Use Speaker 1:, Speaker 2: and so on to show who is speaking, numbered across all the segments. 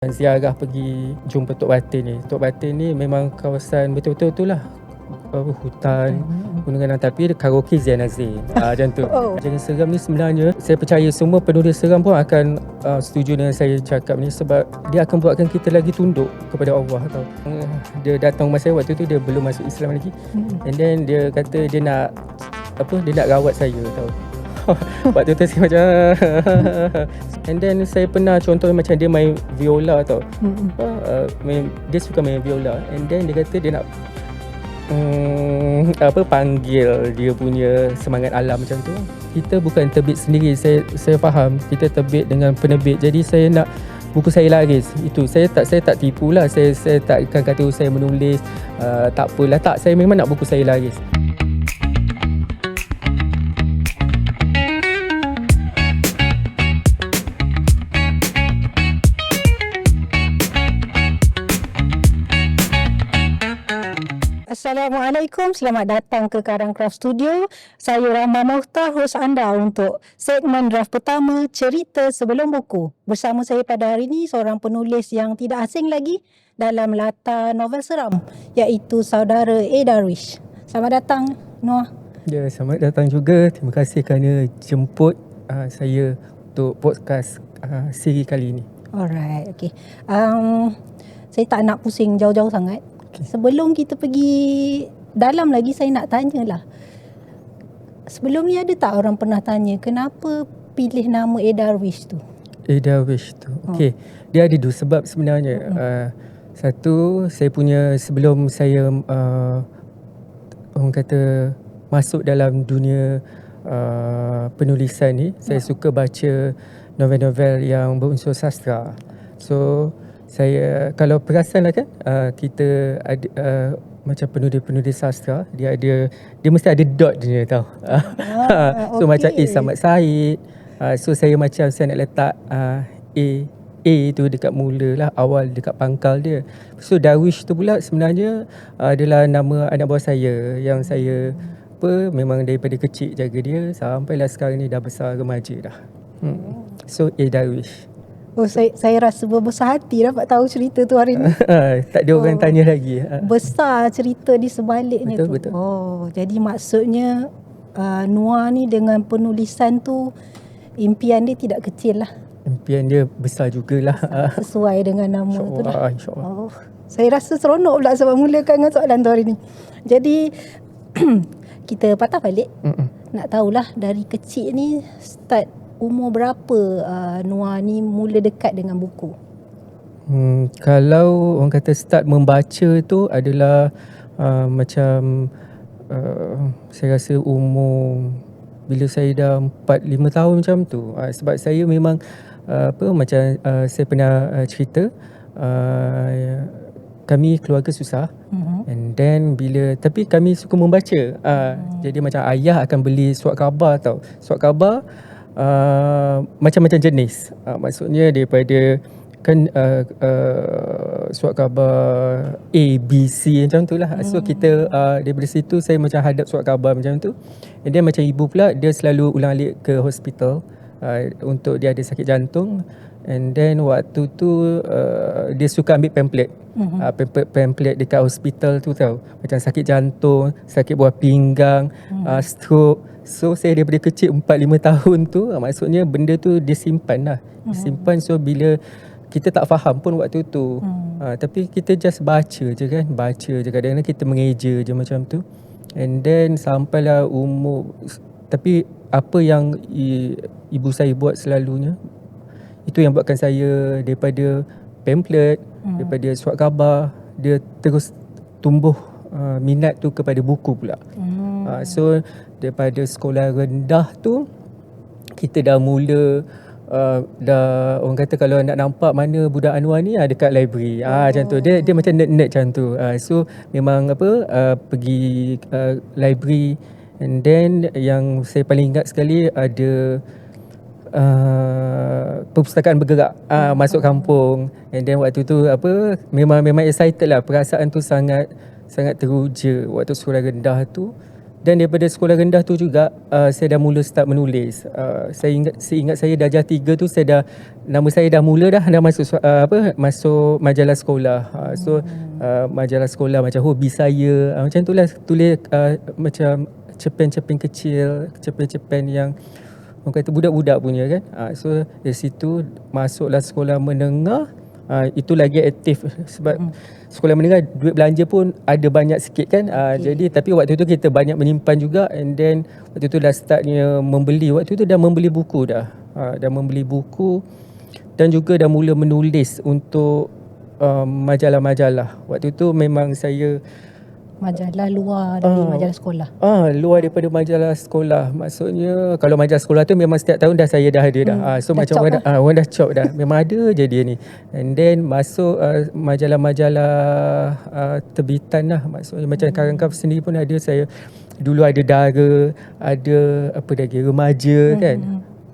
Speaker 1: Ziarah pergi jumpa Tok Batin ni. Tok Batin ni memang kawasan betul-betul tu lah, hutan, gunungan, tapi karaoke Zain Azim. Macam tu. Jangan seram ni sebenarnya saya percaya semua penulis seram pun akan setuju dengan saya cakap ni, sebab dia akan buatkan kita lagi tunduk kepada Allah tau. Dia datang rumah saya waktu tu, dia belum masuk Islam lagi. And then dia kata dia nak rawat saya tau. Waktu tu saya macam and then saya pernah contoh macam dia main viola tau. Dia suka main viola, and then dia kata dia nak panggil dia punya semangat alam macam tu. Kita bukan terbit sendiri, saya faham kita terbit dengan penerbit. Jadi saya nak buku saya laris. Itu saya tak tipu lah. Saya tak akan kata saya menulis tak apalah, tak, saya memang nak buku saya laris.
Speaker 2: Assalamualaikum, selamat datang ke Karang Craft Studio. Saya Rahma Mukhtar, hos anda untuk segmen draft pertama Cerita Sebelum Buku. Bersama saya pada hari ini seorang penulis yang tidak asing lagi dalam latar novel seram, iaitu saudara A. Darwish. Selamat datang, Noah.
Speaker 1: Ya, selamat datang juga. Terima kasih kerana jemput saya untuk podcast siri kali ini.
Speaker 2: Alright, okay. Saya tak nak pusing jauh-jauh sangat. Sebelum kita pergi dalam lagi, saya nak tanyalah, sebelum ni ada tak orang pernah tanya kenapa pilih nama A. Darwish tu?
Speaker 1: A. Darwish tu, okey. Dia ada dua sebab sebenarnya. Satu, saya punya, sebelum saya orang kata masuk dalam dunia penulisan ni, saya suka baca novel-novel yang berunsur sastra. So saya, kalau perasan lah kan, kita ada macam penulis sastra, dia mesti ada dot dia tau. So macam A. Samad Said. So saya nak letak A tu dekat mula lah, awal dekat pangkal dia. So Darwish tu pula sebenarnya adalah nama anak buah saya, yang saya memang daripada kecil jaga dia sampailah sekarang ni dah besar remaja dah. So A. Darwish.
Speaker 2: Saya rasa berbesar hati dapat tahu cerita tu hari ni.
Speaker 1: Tak ada orang tanya lagi.
Speaker 2: Besar cerita di sebaliknya.
Speaker 1: Betul.
Speaker 2: Jadi maksudnya Noah ni dengan penulisan tu, impian dia tidak kecil lah.
Speaker 1: Impian dia besar jugalah.
Speaker 2: Sesuai dengan nama tu lah.
Speaker 1: InsyaAllah.
Speaker 2: Saya rasa seronok pula sebab mulakan dengan soalan tu hari ni. Jadi kita patah balik. Nak tahulah dari kecil ni, start umur berapa Noah ni mula dekat dengan buku?
Speaker 1: Kalau orang kata start membaca tu adalah macam saya rasa umur bila saya dah 4-5 tahun macam tu. Sebab saya memang macam saya pernah cerita, kami keluarga susah. And then tapi kami suka membaca. Jadi macam ayah akan beli surat khabar tau. Surat khabar macam-macam jenis. Maksudnya daripada kan surat khabar A, B, C macam tu lah. So kita daripada situ saya macam hadap surat khabar macam tu. And then macam ibu pula, dia selalu ulang-alik ke hospital untuk dia ada sakit jantung. And then waktu tu dia suka ambil pamphlet. Pamphlet dekat hospital tu tau. Macam sakit jantung, sakit buah pinggang, stroke. So saya daripada kecil 4-5 tahun tu, maksudnya benda tu disimpan lah. Disimpan, so bila kita tak faham pun waktu tu, tapi kita just baca je kan. Baca je, kadang-kadang kita mengeja je macam tu. And then sampailah umur, tapi apa yang ibu saya buat selalunya, itu yang buatkan saya daripada pamphlet, daripada surat khabar, dia terus tumbuh minat tu kepada buku pula. So daripada sekolah rendah tu, kita dah mula dah, orang kata kalau nak nampak mana budak Anwar ni dekat library. Macam tu. Dia macam nerd-nerd macam tu. So memang pergi library. And then yang saya paling ingat sekali ada perpustakaan bergerak masuk kampung. And then waktu tu memang excited lah. Perasaan tu sangat teruja waktu sekolah rendah tu. Dan daripada sekolah rendah tu juga saya dah mula start menulis. Seingat saya darjah 3 tu nama saya dah mula dah masuk majalah sekolah. Majalah sekolah macam hobi saya. Macam itulah tulis macam cerpen-cerpen kecil, cerpen-cerpen yang orang kata budak-budak punya kan. So dari situ masuklah sekolah menengah. Itu lagi aktif sebab sekolah menengah duit belanja pun ada banyak sikit kan. Jadi tapi waktu tu kita banyak menyimpan juga, and then waktu tu dah startnya membeli. Waktu tu dah membeli buku dah. Dah membeli buku dan juga dah mula menulis untuk majalah-majalah. Waktu tu memang saya
Speaker 2: Majalah luar dari majalah sekolah.
Speaker 1: Luar daripada majalah sekolah. Maksudnya kalau majalah sekolah tu memang setiap tahun saya dah ada dah. So
Speaker 2: dah
Speaker 1: macam orang dah cop dah. Memang ada je dia ni. And then masuk majalah-majalah terbitan lah. Maksudnya macam Karang Craft sendiri pun ada. Saya dulu ada Dara, ada apa lagi, Remaja kan.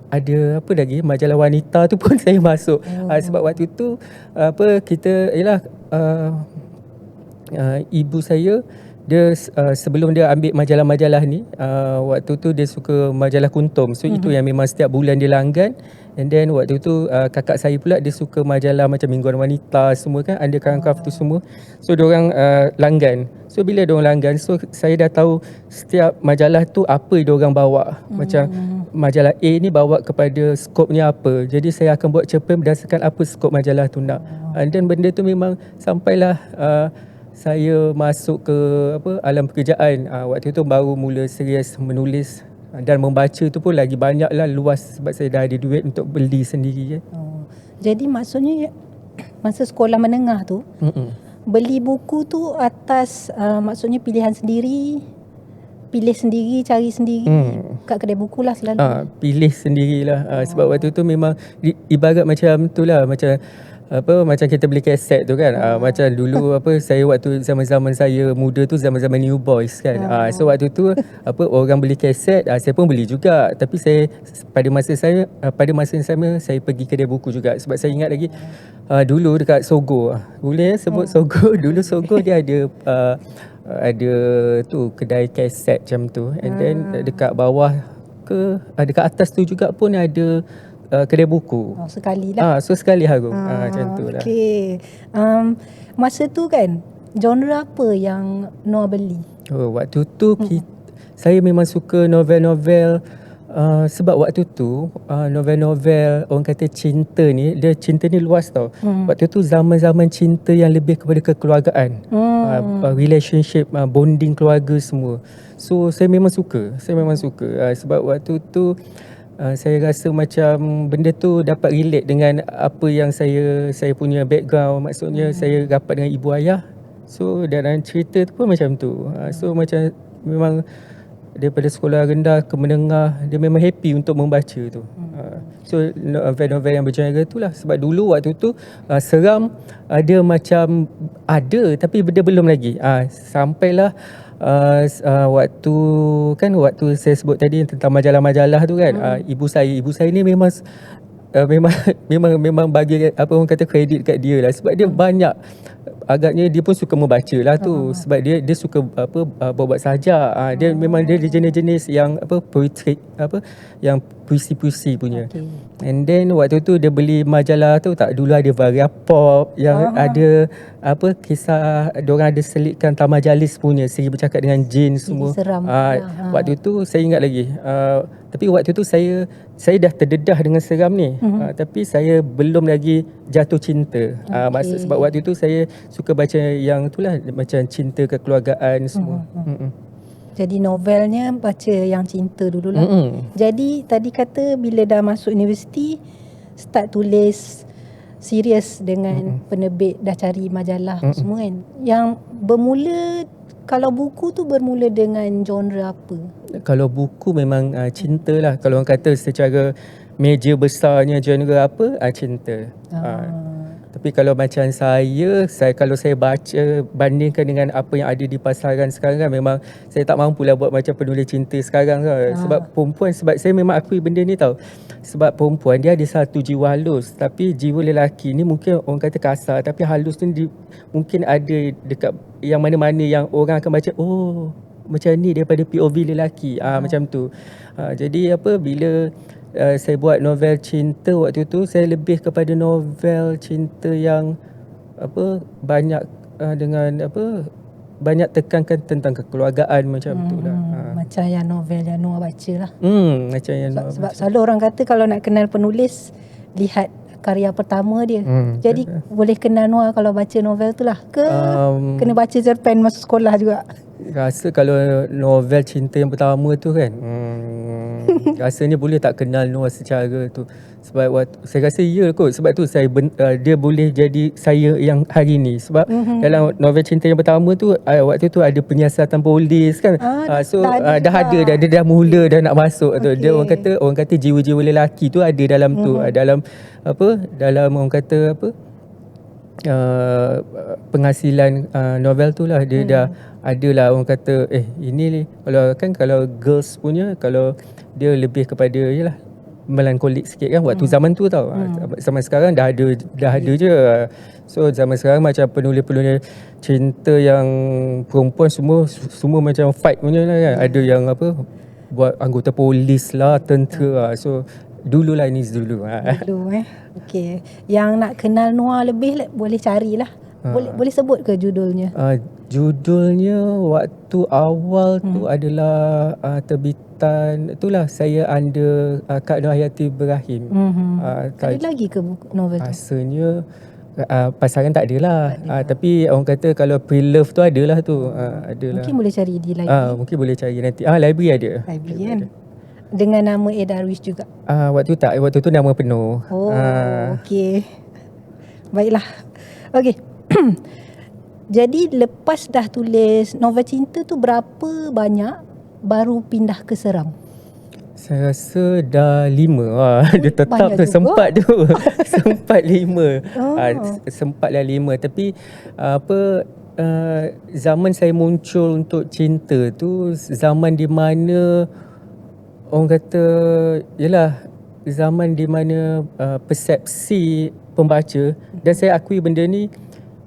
Speaker 1: Ada apa lagi, majalah wanita tu pun saya masuk. Sebab waktu tu kita ibu saya dia sebelum dia ambil majalah-majalah ni, waktu tu dia suka majalah Kuntum. So itu yang memang setiap bulan dia langgan. And then waktu tu kakak saya pula dia suka majalah macam Mingguan Wanita semua kan, ada Karang Craft tu semua. So diorang langgan. So bila diorang langgan, so saya dah tahu setiap majalah tu apa diorang bawa. Macam majalah A ni bawa kepada skopnya apa. Jadi saya akan buat cerpen berdasarkan apa skop majalah tu nak. And then benda tu memang sampailah saya masuk ke alam pekerjaan. Waktu tu baru mula serius menulis dan membaca tu pun lagi banyaklah, luas sebab saya dah ada duit untuk beli sendiri kan.
Speaker 2: Jadi maksudnya masa sekolah menengah tu beli buku tu atas maksudnya pilihan sendiri, pilih sendiri, cari sendiri kat kedai buku lah selalu.
Speaker 1: Pilih sendirilah. Sebab waktu tu memang ibarat macam tu lah, macam kita beli kaset tu kan. Macam dulu saya waktu zaman-zaman saya muda tu, zaman-zaman New Boys kan. So waktu tu orang beli kaset, saya pun beli juga. Tapi pada masa yang sama saya pergi kedai buku juga. Sebab saya ingat lagi dulu dekat Sogo. Boleh sebut Sogo. Dulu Sogo dia ada tu kedai kaset macam tu. And then dekat bawah dekat atas tu juga pun ada kedai buku.
Speaker 2: Sekali lah.
Speaker 1: So sekali harum. Macam tu lah.
Speaker 2: Okay. Masa tu kan, genre apa yang Noah beli?
Speaker 1: Waktu tu saya memang suka novel-novel. Sebab waktu tu novel-novel orang kata cinta ni luas tau. Waktu tu zaman-zaman cinta yang lebih kepada kekeluargaan. Relationship, bonding keluarga semua. So saya memang suka. Sebab waktu tu saya rasa macam benda tu dapat relate dengan apa yang saya punya background. Maksudnya saya rapat dengan ibu ayah. So dalam cerita tu pun macam tu. So macam memang daripada sekolah rendah ke menengah, dia memang happy untuk membaca tu. So novel-novel yang bergenre tu lah. Sebab dulu waktu tu seram ada macam ada, tapi dia belum lagi. Sampailah waktu saya sebut tadi tentang majalah-majalah tu kan. Ibu saya ni memang bagi orang kata kredit kat dia lah, sebab dia banyak, agaknya dia pun suka membaca lah tu. Sebab dia suka buat sajak. Dia memang dia jenis-jenis yang poetry, yang puisi-puisi punya. And then waktu tu dia beli majalah tu tak, dulu ada Varia Pop yang ada kisah diorang ada selitkan Tamajalis punya, seri bercakap dengan jin semua.
Speaker 2: Seram.
Speaker 1: Waktu tu saya ingat lagi. Tapi waktu tu saya dah terdedah dengan seram ni. Tapi saya belum lagi jatuh cinta. Sebab waktu tu saya suka baca yang itulah, macam cinta kekeluargaan semua.
Speaker 2: Jadi novelnya baca yang cinta dululah. Jadi tadi kata bila dah masuk universiti start tulis serius dengan penerbit, dah cari majalah semua kan. Yang bermula, kalau buku tu bermula dengan genre apa?
Speaker 1: Kalau buku memang cinta lah. Kalau orang kata secara meja besarnya genre apa, cinta. Tapi kalau macam saya kalau saya baca, bandingkan dengan apa yang ada di pasaran sekarang kan, memang saya tak mampu lah buat macam penulis cinta sekarang kan. Sebab perempuan, sebab saya memang akui benda ni tau. Sebab perempuan dia ada satu jiwa halus, tapi jiwa lelaki ni mungkin orang kata kasar, tapi halus tu mungkin ada dekat yang mana-mana yang orang akan baca, macam ni daripada POV lelaki. Macam tu. Jadi bila saya buat novel cinta waktu tu, saya lebih kepada novel cinta yang banyak dengan banyak tekankan tentang kekeluargaan macam tu lah.
Speaker 2: Macam yang novel yang Noah baca lah.
Speaker 1: Macam yang Noah
Speaker 2: Sebab selalu orang kata kalau nak kenal penulis, lihat karya pertama dia. Jadi boleh kenal Noah kalau baca novel tu lah ke kena baca cerpen masa sekolah juga?
Speaker 1: Rasa kalau novel cinta yang pertama tu kan, rasanya boleh tak kenal Noah secara tu. Sebab saya rasa ya kot. Sebab tu dia boleh jadi saya yang hari ni. Sebab dalam novel cinta yang pertama tu, waktu tu ada penyiasatan polis kan. So dah ada, dia dah mula dah nak masuk tu. Dia orang kata jiwa-jiwa lelaki tu ada dalam tu. Dalam orang kata penghasilan novel tu lah, dia dah ada lah orang kata ini kalau girls punya, kalau dia lebih kepada yalah melankolik sikit kan waktu zaman tu tau. Zaman sekarang dah ada je. So zaman sekarang macam penulis-penulis cinta yang perempuan semua macam fight punya lah kan. Ada yang buat anggota polis lah, tentera. So dululah ini dulu.
Speaker 2: Okey. Yang nak kenal Noah lebih boleh carilah. Boleh sebut ke judulnya?
Speaker 1: Judulnya waktu awal tu adalah terbitan itulah saya under Kak Nur Hayati Ibrahim.
Speaker 2: Ada lagi ke buku novel tu?
Speaker 1: Rasanya pasaran tak adalah. Tapi orang kata kalau pre-love tu adalah tu. Adalah.
Speaker 2: Mungkin boleh cari di library.
Speaker 1: Mungkin boleh cari nanti. Library ada.
Speaker 2: Library kan. Dengan nama A. Darwish juga.
Speaker 1: Waktu tu nama penuh.
Speaker 2: Okey. Baiklah. Okey. Jadi lepas dah tulis novel cinta tu, berapa banyak baru pindah ke seram?
Speaker 1: Saya rasa dah 5. Dia tetap tu sempat tu. Sempat 5. Sempatlah 5. Tapi zaman saya muncul untuk cinta tu zaman di mana orang kata yalah zaman di mana persepsi pembaca, dan saya akui benda ni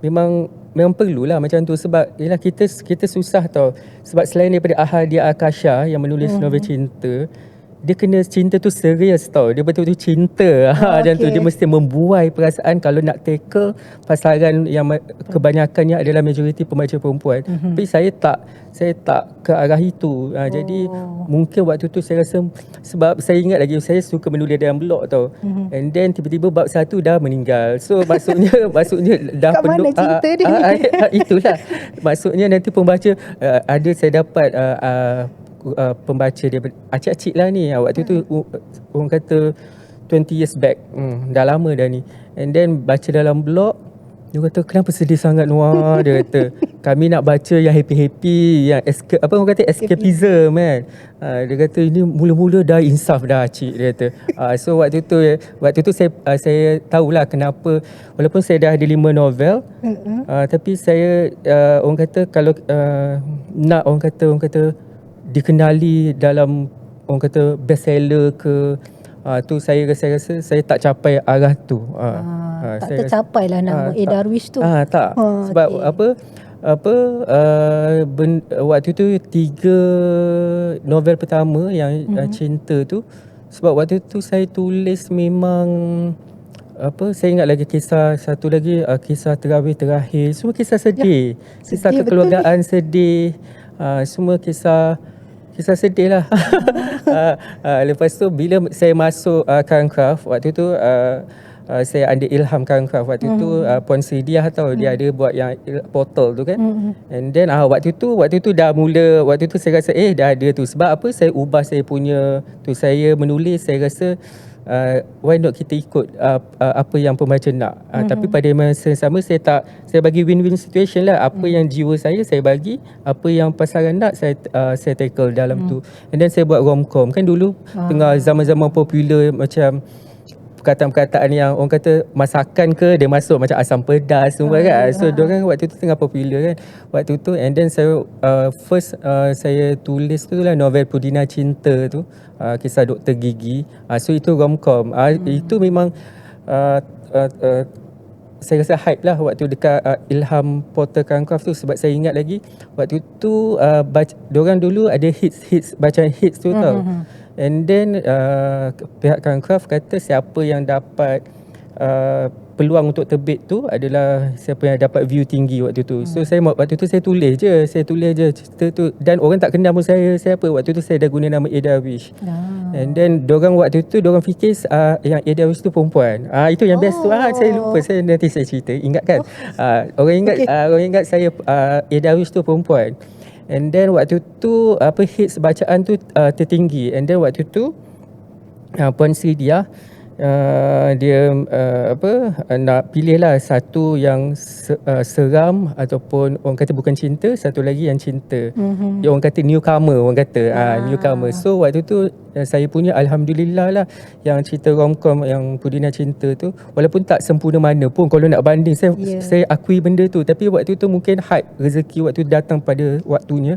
Speaker 1: memang perlulah macam tu. Sebab yalah kita susah tau. Sebab selain daripada Ahadia Akasha yang menulis novel cinta, dia kena cinta tu serius tau. Dia betul-betul cinta. Dan tu dia mesti membuai perasaan kalau nak tackle pasaran yang kebanyakannya adalah majoriti pembaca perempuan. Tapi saya tak ke arah itu. Jadi mungkin waktu tu saya rasa, sebab saya ingat lagi saya suka menulis dalam blog tau. And then tiba-tiba bab 1 dah meninggal. So maksudnya dah
Speaker 2: kat
Speaker 1: penuh.
Speaker 2: Mana cinta dia?
Speaker 1: Itulah. Maksudnya nanti pembaca saya dapat pembaca dia acik-acik lah ni. Waktu tu orang kata 20 years back. Dah lama dah ni. And then baca dalam blog, dia kata kenapa sedih sangat Noah. Dia kata kami nak baca yang happy-happy, yang orang kata escapism kan. Dia kata ini mula-mula dah insaf dah cik, dia kata. So waktu tu saya tahulah kenapa walaupun saya dah ada 5 novel, tapi saya orang kata kalau nak orang kata dikenali dalam orang kata bestseller ke, tu saya rasa saya tak capai arah tu.
Speaker 2: Tak tercapai lah nama A. Darwish tu.
Speaker 1: Tak. Sebab waktu tu 3 novel pertama yang cinta tu, sebab waktu tu saya tulis memang saya ingat lagi kisah satu lagi, kisah terawih terakhir, semua kisah sedih, kisah kekeluargaan sedih, semua kisah sedih lah. Lepas tu bila saya masuk Craft, waktu tu saya ada ilham Craft. Waktu tu Puan Sridiah tau, dia ada buat yang portal tu kan. And then waktu tu dah mula, waktu tu saya rasa dah ada tu. Sebab apa, saya ubah saya punya tu, saya menulis, saya rasa why not kita ikut apa yang pembaca nak. Tapi pada masa sama saya bagi win-win situation lah. Apa yang jiwa saya bagi, apa yang pasaran nak saya tackle dalam tu. And then saya buat romcom kan. Dulu tengah zaman-zaman popular macam perkataan-perkataan yang orang kata masakan ke, dia masuk macam asam pedas semua kan. So diorang waktu tu tengah popular kan waktu tu. And then saya first saya tulis tu lah novel Pudina Cinta tu, kisah Doktor Gigi. So itu romcom. Itu memang saya rasa hype lah waktu dekat Ilham Portal Karang Craft tu, sebab saya ingat lagi waktu tu diorang dulu ada hits bacaan hits tu tau. And then pihak Karang Craft kata siapa yang dapat peluang untuk terbit tu adalah siapa yang dapat view tinggi waktu tu. So waktu tu saya tulis je cerita tu, dan orang tak kenal pun saya apa. Waktu tu saya dah guna nama Ada Wish. And then dorang waktu tu dorang fikir yang Ada Wish tu perempuan. Itu yang best tu. Saya lupa, nanti saya cerita, ingat kan. Orang ingat saya Ada Wish tu perempuan. And then waktu tu hits bacaan tu tertinggi. And then waktu tu Puan Sri Dia nak pilih lah satu yang seram ataupun orang kata bukan cinta, satu lagi yang cinta. Dia orang kata newcomer, newcomer. So waktu tu saya punya alhamdulillah lah yang cerita romcom yang Pudina Cinta tu, walaupun tak sempurna mana pun kalau nak banding, saya akui benda tu, tapi waktu tu mungkin hype, rezeki waktu datang pada waktunya.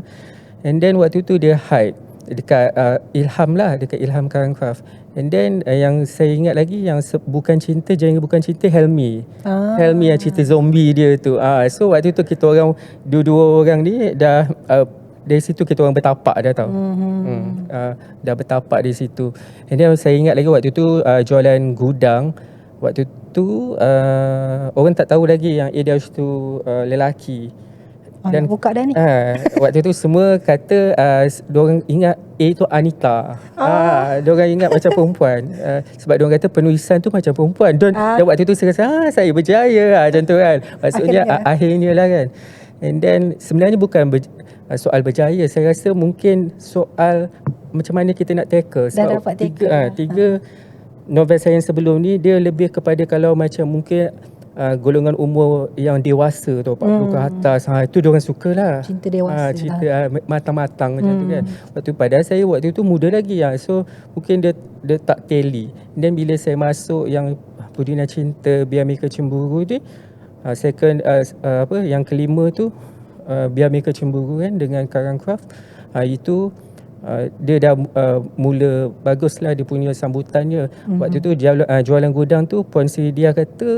Speaker 1: And then waktu tu dia hype dekat Ilham lah, dekat Ilham Karang Craft. And then yang saya ingat lagi yang bukan cinta, jangan bukan cinta, Helmi. Helmi yang cerita zombie dia tu. So waktu tu kita orang dua orang ni dah dari situ kita orang bertapak dah tau. Dah bertapak di situ. And then saya ingat lagi waktu tu jualan gudang. Waktu tu orang tak tahu lagi yang Edash tu lelaki. Dan
Speaker 2: buka dah ni.
Speaker 1: Waktu tu semua kata diorang ingat A tu Anita. Diorang ingat macam perempuan. Sebab diorang kata penulisan tu macam perempuan. Dan waktu tu saya rasa saya berjaya macam tu kan. Maksudnya akhirnya lah kan. And then sebenarnya bukan soal berjaya. Saya rasa mungkin soal macam mana kita nak tackle.
Speaker 2: Dah dapat tackle.
Speaker 1: Tiga novel saya yang sebelum ni dia lebih kepada kalau macam mungkin golongan umur yang dewasa tu, 40 ke atas, itu diorang suka lah.
Speaker 2: Cinta dewasa
Speaker 1: cerita matang-matang macam tu kan. Padahal saya waktu tu muda lagi so mungkin dia tak tally. Dan bila saya masuk yang Pudina Cinta, Biar Mereka Cemburu ni, second yang kelima tu Biar Mereka Cemburu kan dengan Karang Craft, itu dia dah mula bagus lah dia punya sambutannya. Waktu tu jualan gudang tu, Puan Sri Dia kata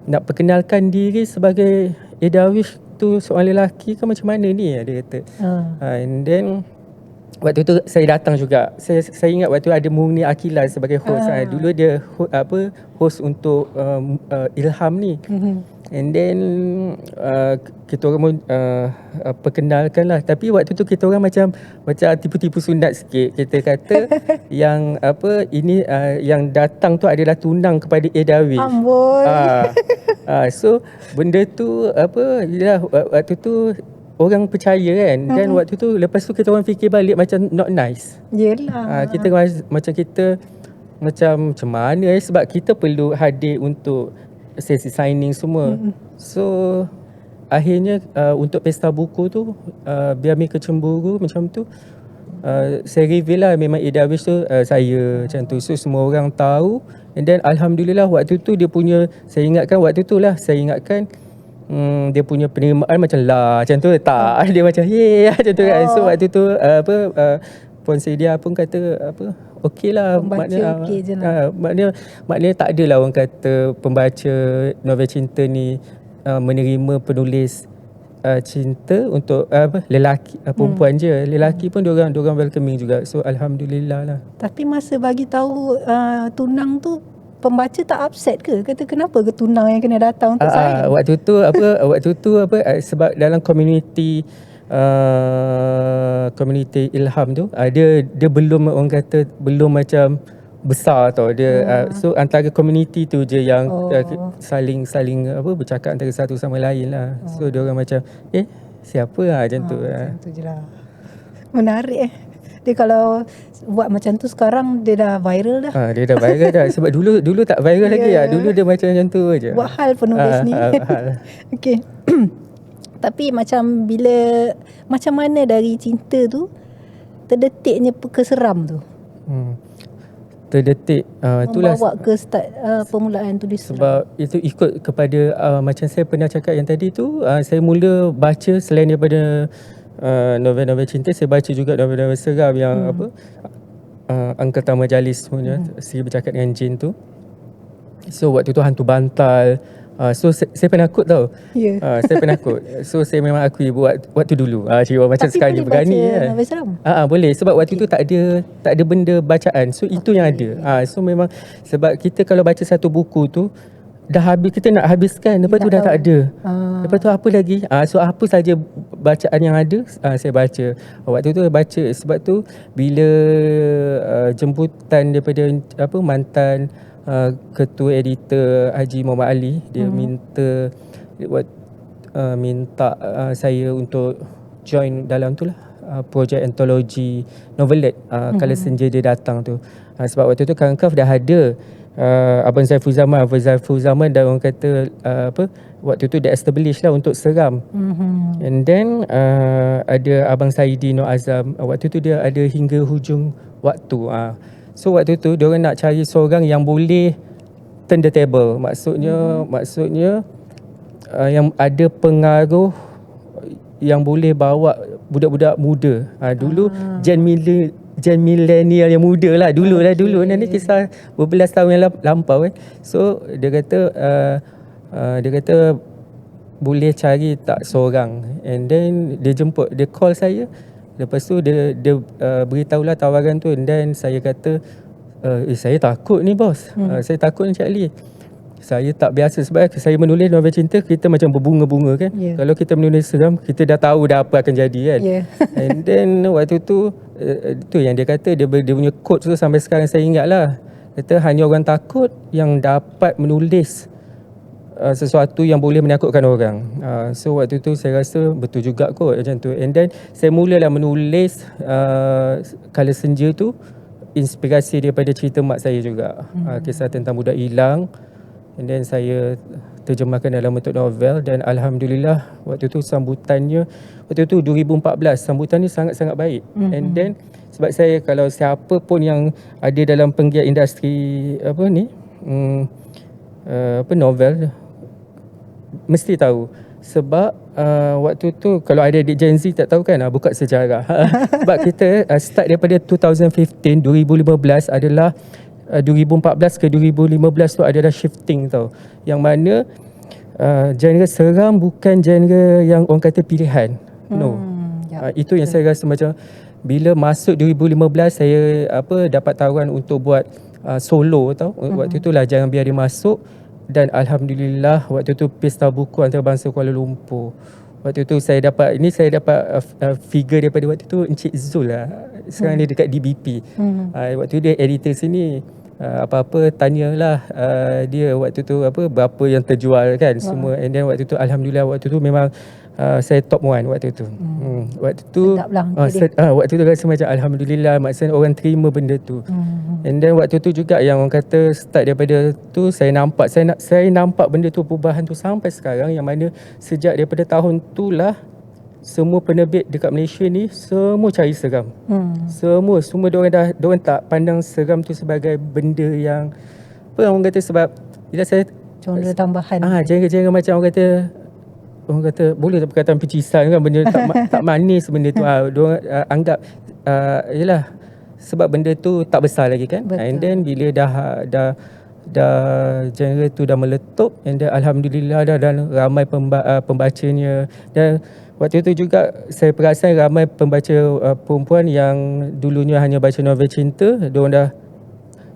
Speaker 1: nak perkenalkan diri sebagai Ada Wish tu seorang lelaki kan macam mana ni, dia kata. And then waktu tu saya datang juga. Saya ingat waktu ada Murni Akila sebagai host. Dulu dia host untuk Ilham ni. And then kita orang pun perkenalkan lah. Tapi waktu tu kita orang macam tipu-tipu sunat sikit. Kita kata yang ini yang datang tu adalah tunang kepada Ada Wish.
Speaker 2: Amboi.
Speaker 1: So benda tu waktu tu orang percaya kan. Dan waktu tu lepas tu kita orang fikir balik macam not nice.
Speaker 2: Yelah.
Speaker 1: Kita macam mana sebab kita perlu hadir untuk sesi signing semua. So akhirnya untuk pesta buku tu Biar Mereka Cemburu macam tu, saya reveal lah memang Ada Wish tu saya macam tu. So semua orang tahu. And then alhamdulillah waktu tu dia punya, saya ingatkan waktu tu lah, saya ingatkan dia punya penerimaan macam macam tu tak. Dia macam macam tu kan. So waktu tu Puan Sri Dia pun kata okey lah,
Speaker 2: maknanya okey je lah.
Speaker 1: Maknanya tak adalah orang kata pembaca novel cinta ni menerima penulis cinta untuk lelaki, perempuan je. Lelaki pun diorang welcoming juga. So alhamdulillah lah.
Speaker 2: Tapi masa bagi tahu tunang tu, pembaca tak upset ke? Kata kenapa ke tunang yang kena datang untuk saya?
Speaker 1: Waktu tu sebab dalam community Ilham tu dia belum, orang kata belum macam besar tau dia. So antara community tu je yang saling bercakap antara satu sama lain lah. So dia orang macam siapa macam tu.
Speaker 2: Macam tu je lah. Menarik dia kalau buat macam tu sekarang dia dah viral dah.
Speaker 1: Dia dah viral dah. Sebab dulu tak viral lagi lah. Dulu dia macam tu aje.
Speaker 2: Buat hal penulis ni. Okey. Tapi macam macam mana dari cinta tu terdetiknya keseram tu?
Speaker 1: Terdetik itulah
Speaker 2: membawa ke start permulaan tulis
Speaker 1: sebab seram. Itu ikut kepada macam saya pernah cakap yang tadi tu, saya mula baca selain daripada novel-novel cinta, saya baca juga novel-novel seram yang Angkatan Majalis punya, Seri Bercakap dengan Jin tu. So waktu tu Hantu Bantal, So saya penakut tau.
Speaker 2: Ya.
Speaker 1: Saya penakut. So saya memang akui buat waktu dulu. Cikgu macam
Speaker 2: Tapi
Speaker 1: sekarang ni
Speaker 2: boleh
Speaker 1: berani
Speaker 2: baca
Speaker 1: kan.
Speaker 2: novel seram?
Speaker 1: Boleh sebab waktu tu tak ada benda bacaan. So itu yang ada. So memang sebab kita kalau baca satu buku tu dah habis, kita nak habiskan, lepas tu dah tak ada. Lepas tu apa lagi? So apa saja bacaan yang ada saya baca. Waktu tu baca sebab tu bila jemputan daripada mantan ketua editor Haji Muhammad Ali, dia minta saya untuk join dalam tu lah projek antologi novelet Kala Senja Dia Datang tu. Sebab waktu tu Current Craft dah ada Abang Zaiful Zaman dan orang kata waktu tu dia establish lah untuk seram. And then ada Abang Saidi Nur Azam, waktu tu dia ada Hingga Hujung Waktu. So waktu tu diorang nak cari seorang yang boleh turn the table. Maksudnya yang ada pengaruh, yang boleh bawa budak-budak muda. Dulu gen milenial yang muda lah dulu. Ni kisah berbelas tahun yang lampau kan. So dia kata boleh cari tak seorang. And then dia call saya. Lepas tu dia beritahulah tawaran tu. And then saya kata saya takut ni bos. Saya takut ni Cik Ali. Saya tak biasa sebab saya menulis novel cinta, kita macam berbunga-bunga kan. Kalau kita menulis seram, kita dah tahu dah apa akan jadi kan. And then waktu tu tu yang dia kata, dia punya quote tu sampai sekarang saya ingat lah. Kata hanya orang takut yang dapat menulis sesuatu yang boleh menakutkan orang. So waktu tu saya rasa betul juga kot macam tu. And then saya mulalah menulis Kala Senja tu inspirasi daripada cerita mak saya juga. Kisah tentang budak hilang. And then saya terjemahkan dalam bentuk novel dan alhamdulillah waktu tu sambutannya, waktu tu 2014, sambutannya sangat-sangat baik. And then sebab saya, kalau siapa pun yang ada dalam penggiat industri novel mesti tahu. Sebab waktu tu kalau ada adik Gen Z tak tahu kan, buka sejarah. Sebab kita start daripada 2015 adalah 2014 ke 2015 tu adalah shifting tau. Yang mana genre seram bukan genre yang orang kata pilihan. No. Itu yang saya rasa macam bila masuk 2015 saya dapat tawaran untuk buat solo tau. Waktu tu lah Jangan Biar Dia Masuk. Dan alhamdulillah waktu tu Pesta Buku Antarabangsa Kuala Lumpur. Waktu tu saya dapat figure daripada waktu tu Encik Zul lah. Sekarang dia dekat DBP. Waktu dia editor sini. Apa-apa tanyalah dia waktu tu berapa yang terjual kan semua. And then waktu tu alhamdulillah waktu tu memang saya top 1 waktu tu. Waktu tu waktu tu rasa macam alhamdulillah, maksudnya orang terima benda tu. And then waktu tu juga yang orang kata start daripada tu saya nampak benda tu, perubahan tu sampai sekarang, yang mana sejak daripada tahun tu lah semua penerbit dekat Malaysia ni semua cari seram. Semua diorang tak pandang seram tu sebagai benda yang orang kata, sebab bila saya
Speaker 2: genre tambahan.
Speaker 1: Genre macam orang kata boleh tak perkataan pecisan kan, benda tak manis benda tu. Diorang anggap yalah sebab benda tu tak besar lagi kan. Betul. And then bila dah genre tu dah meletup, and then alhamdulillah dan ramai pembacanya. Dan waktu tu juga saya perasan ramai pembaca perempuan yang dulunya hanya baca novel cinta, diorang dah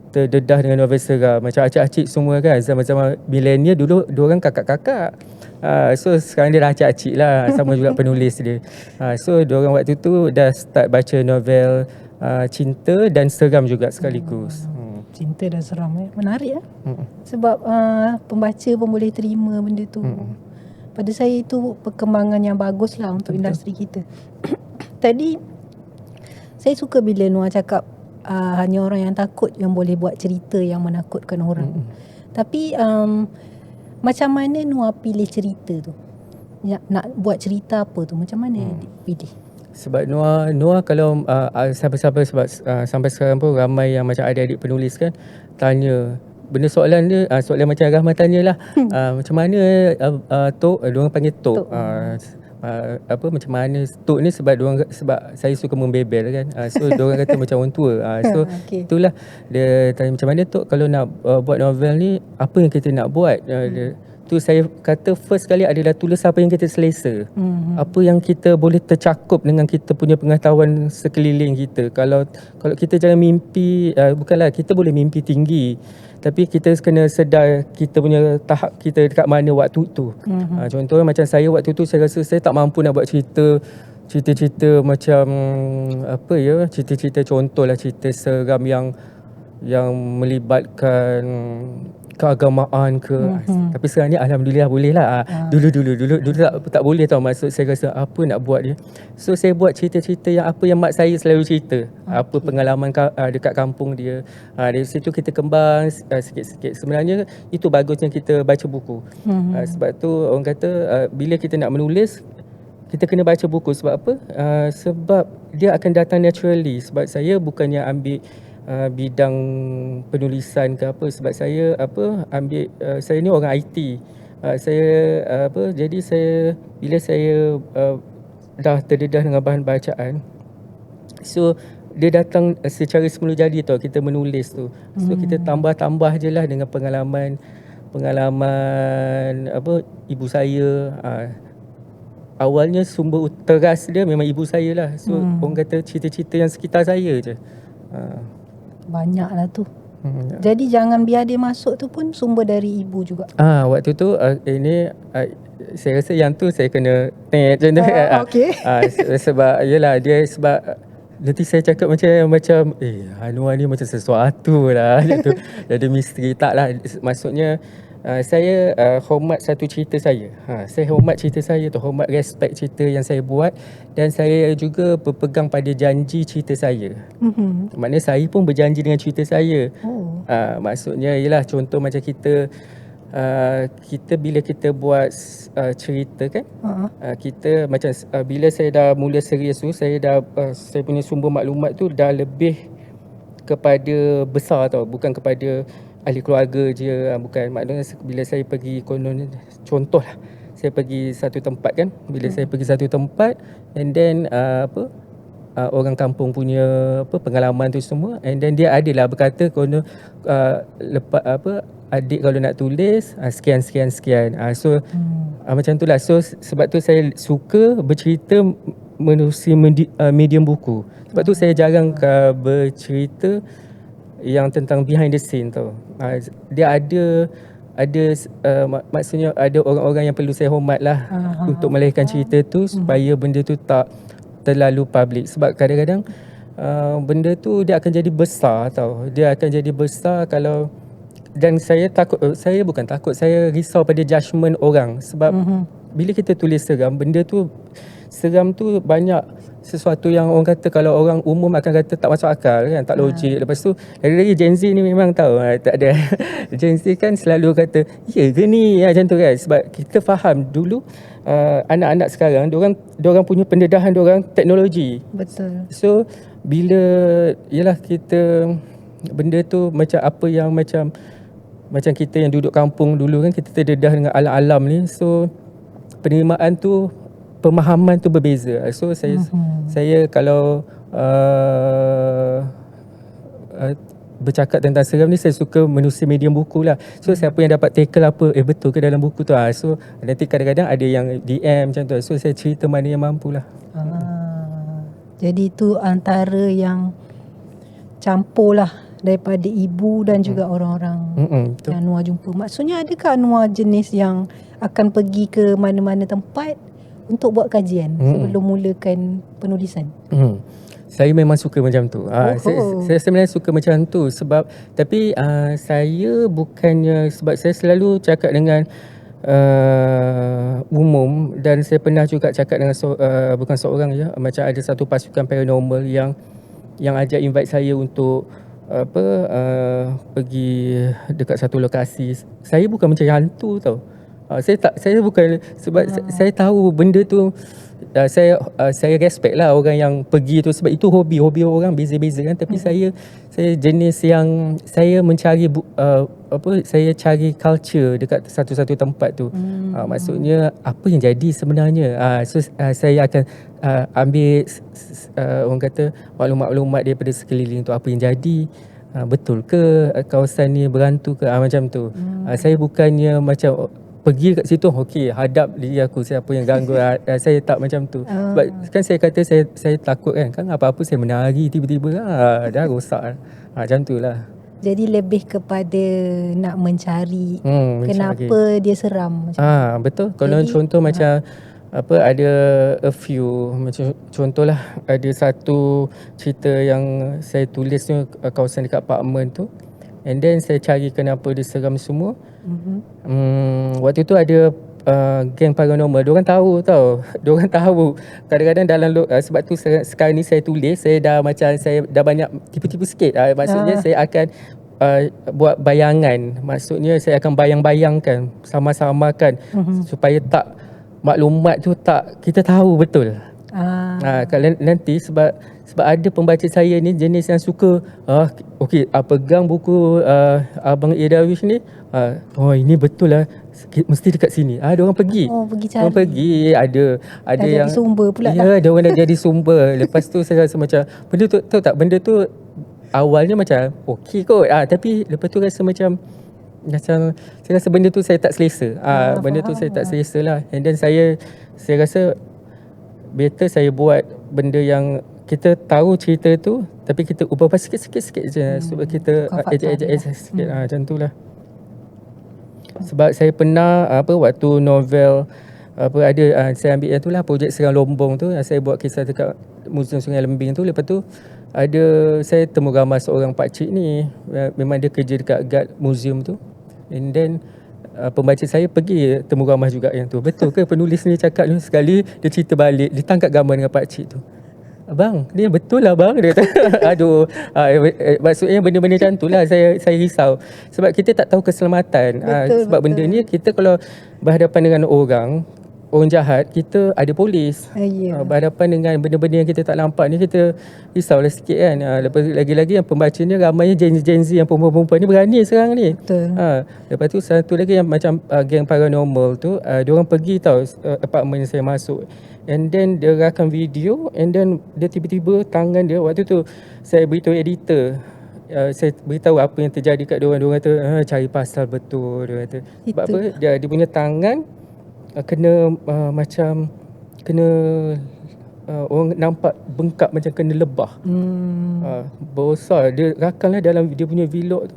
Speaker 1: terdedah dengan novel seram. Macam acik-acik semua kan, zaman-zaman milenial dulu diorang kakak-kakak. So sekarang dia dah acik-acik lah, sama juga penulis dia. So diorang waktu tu dah start baca novel cinta dan seram juga sekaligus.
Speaker 2: Cinta dan seram menarik sebab pembaca pun boleh terima benda tu. Pada saya itu perkembangan yang bagus lah untuk industri kita. Tadi saya suka bila Noah cakap hanya orang yang takut yang boleh buat cerita yang menakutkan orang. Tapi macam mana Noah pilih cerita tu? Nak buat cerita apa tu? Macam mana pilih?
Speaker 1: Sebab Noah kalau sampai sebab sampai sekarang pun ramai yang macam adik-adik penulis kan tanya benda soalan dia, soalan macam Rahman tanyalah macam mana Tok, diorang panggil Tok. Macam mana Tok ni, sebab saya suka membebel kan. So diorang kata macam orang tua. So itulah dia tanya macam mana Tok kalau nak buat novel ni, apa yang kita nak buat. tu saya kata first kali adalah tulis apa yang kita selesa. Apa yang kita boleh tercakup dengan kita punya pengetahuan sekeliling kita. Kalau kita jangan mimpi, bukanlah kita boleh mimpi tinggi, tapi kita kena sedar kita punya tahap kita dekat mana waktu tu. Contohnya macam saya waktu tu, saya rasa saya tak mampu nak buat cerita macam apa ya, cerita-cerita contohlah cerita seram yang melibatkan keagamaan ke. Tapi sekarang ni alhamdulillah boleh lah. Dulu tak boleh tau. Maksud saya rasa apa nak buat dia. So saya buat cerita-cerita yang apa yang mak saya selalu cerita. Apa pengalaman dekat kampung dia. Dari situ kita kembang sikit-sikit. Sebenarnya itu bagusnya kita baca buku. Sebab tu orang kata bila kita nak menulis, kita kena baca buku. Sebab apa? Sebab dia akan datang naturally. Sebab saya bukannya ambil bidang penulisan ke apa, sebab saya ambil saya ni orang IT. Jadi saya bila saya dah terdedah dengan bahan bacaan, so dia datang secara semula jadi tau kita menulis tu. So kita tambah-tambah je lah dengan pengalaman ibu saya. Awalnya sumber teras dia memang ibu saya lah. So orang kata cerita-cerita yang sekitar saya je.
Speaker 2: Banyak lah tu. Jadi jangan biar dia masuk tu pun sumber dari ibu juga.
Speaker 1: Waktu tu ini saya rasa yang tu saya kena macam tu.
Speaker 2: Okay.
Speaker 1: Sebab yelah dia sebab nanti saya cakap macam Anwar ni macam sesuatu lah. Jadi misteri tak lah. Maksudnya saya hormat satu cerita saya. Saya hormat cerita saya tu, hormat respect cerita yang saya buat, dan saya juga berpegang pada janji cerita saya. Maknanya saya pun berjanji dengan cerita saya. Maksudnya ialah contoh macam kita bila kita buat cerita kan, kita macam bila saya dah mula serius tu, saya punya sumber maklumat tu dah lebih kepada besar tau, bukan kepada ahli keluarga je, bukan. Maknanya bila saya pergi contoh lah, saya pergi satu tempat kan, bila saya pergi satu tempat and then orang kampung punya pengalaman tu semua, and then dia adalah berkata adik kalau nak tulis sekian. So macam tu lah. So sebab tu saya suka bercerita menerusi medium buku. Sebab tu saya jarang bercerita yang tentang behind the scene tau. Dia ada maksudnya ada orang-orang yang perlu saya hormat lah untuk melahirkan cerita tu supaya benda tu tak terlalu public. Sebab kadang-kadang benda tu dia akan jadi besar tau. Dia akan jadi besar kalau, dan saya bukan takut, saya risau pada judgement orang. Sebab bila kita tulis seram, benda tu seram tu banyak sesuatu yang orang kata kalau orang umum akan kata tak masuk akal kan, tak logik. Lepas tu lagi Gen Z ni memang tahu tak ada. Gen Z kan selalu kata ya ke ni macam tu kan. Sebab kita faham dulu anak-anak sekarang diorang punya pendedahan diorang teknologi.
Speaker 2: Betul.
Speaker 1: So bila yalah kita benda tu macam apa yang macam kita yang duduk kampung dulu kan, kita terdedah dengan alam-alam ni. So penerimaan tu, pemahaman tu berbeza. So saya kalau bercakap tentang seram ni, saya suka menerusi medium buku lah. So siapa yang dapat tackle apa, betul ke dalam buku tu. So nanti kadang-kadang ada yang DM macam tu. So saya cerita mana yang mampu lah.
Speaker 2: Jadi tu antara yang campur lah daripada ibu dan juga orang-orang yang Anwar jumpa. Maksudnya adakah Anwar jenis yang akan pergi ke mana-mana tempat untuk buat kajian sebelum mulakan penulisan?
Speaker 1: Saya memang suka macam tu. Saya sebenarnya suka macam tu sebab tapi saya bukannya, sebab saya selalu cakap dengan umum, dan saya pernah juga cakap dengan bukan seorang je, macam ada satu pasukan paranormal yang ajak invite saya untuk pergi dekat satu lokasi. Saya bukan mencari hantu tau. Saya bukan, sebab saya tahu benda tu, saya respect lah orang yang pergi tu, sebab itu hobi orang beza-beza kan. Tapi saya jenis yang saya mencari saya cari culture dekat satu-satu tempat tu. Maksudnya apa yang jadi sebenarnya. So saya akan ambil orang kata maklumat-maklumat daripada sekeliling tu, apa yang jadi. Betul ke kawasan ni berhantu ke, macam tu. Saya bukannya macam pergi kat situ, okey, hadap diri aku, siapa yang ganggu. Saya tak macam tu. Sebab kan saya kata saya takut kan apa-apa saya menari tiba-tiba dah rosak. Macam tu lah.
Speaker 2: Jadi lebih kepada nak mencari
Speaker 1: Mencari.
Speaker 2: kenapa dia seram macam tu.
Speaker 1: Betul. Kalau
Speaker 2: Jadi,
Speaker 1: contoh macam ada a few, macam contohlah ada satu cerita yang saya tulis tu kawasan dekat apartment tu, and then saya cari kenapa dia seram semua. Waktu tu ada geng paranormal, diorang tahu tau. Diorang tahu kadang-kadang dalam sebab tu sekarang ni saya tulis, saya dah banyak tipu-tipu sikit. Maksudnya saya akan buat bayangan. Maksudnya saya akan bayang-bayangkan, sama-samakan supaya tak maklumat tu tak kita tahu betul. Kalau nanti sebab ada pembaca saya ni jenis yang suka okey, pegang buku Abang A. Darwish ni, ini betul lah, mesti dekat sini. Dia orang pergi.
Speaker 2: Pergi cari.
Speaker 1: Orang pergi, ada
Speaker 2: dah
Speaker 1: yang
Speaker 2: jadi sumber pula
Speaker 1: ya, dia orang dah jadi sumber. Lepas tu saya rasa macam benda tu, tahu tak, benda tu awalnya macam okey kot, tapi lepas tu rasa macam saya rasa benda tu saya tak selesa. Benda tu saya tak selesa lah. And then saya rasa better saya buat benda yang kita tahu cerita tu, tapi kita ubah sikit-sikit je supaya kita ejek sikit. Macam tu lah. Sebab saya pernah waktu novel ada saya ambil yang tu lah, projek Serang Lombong tu, saya buat kisah dekat Museum Sungai Lembing tu. Lepas tu ada saya temu ramai seorang pakcik ni, memang dia kerja dekat guard museum tu, and then pembaca saya pergi temu ramah juga yang tu. Betul ke penulis ni cakap ni? Sekali dia cerita balik, dia tangkap gambar dengan pakcik tu. Abang, ni betul lah bang, dia kata. Aduh, maksudnya benda-benda macam tu lah saya risau. Sebab kita tak tahu keselamatan. Sebab benda ni kita kalau berhadapan dengan orang jahat, kita ada polis. Berhadapan dengan benda-benda yang kita tak nampak ni, kita risaulah sikit kan. Lepas lagi-lagi yang pembaca ni ramainya Gen Z yang perempuan-perempuan ni berani sekarang ni.
Speaker 2: Betul.
Speaker 1: Lepas tu satu lagi yang macam geng paranormal tu, diorang pergi tau apartment yang saya masuk. And then dia rakam video, and then dia tiba-tiba tangan dia, waktu tu saya beritahu editor, saya beritahu apa yang terjadi kat diorang. Diorang kata cari pasal betul, dia kata. Sebab apa? Dia punya tangan kena macam kena orang nampak bengkak macam kena lebah. Besar. Dia rakam lah dalam dia punya vlog tu.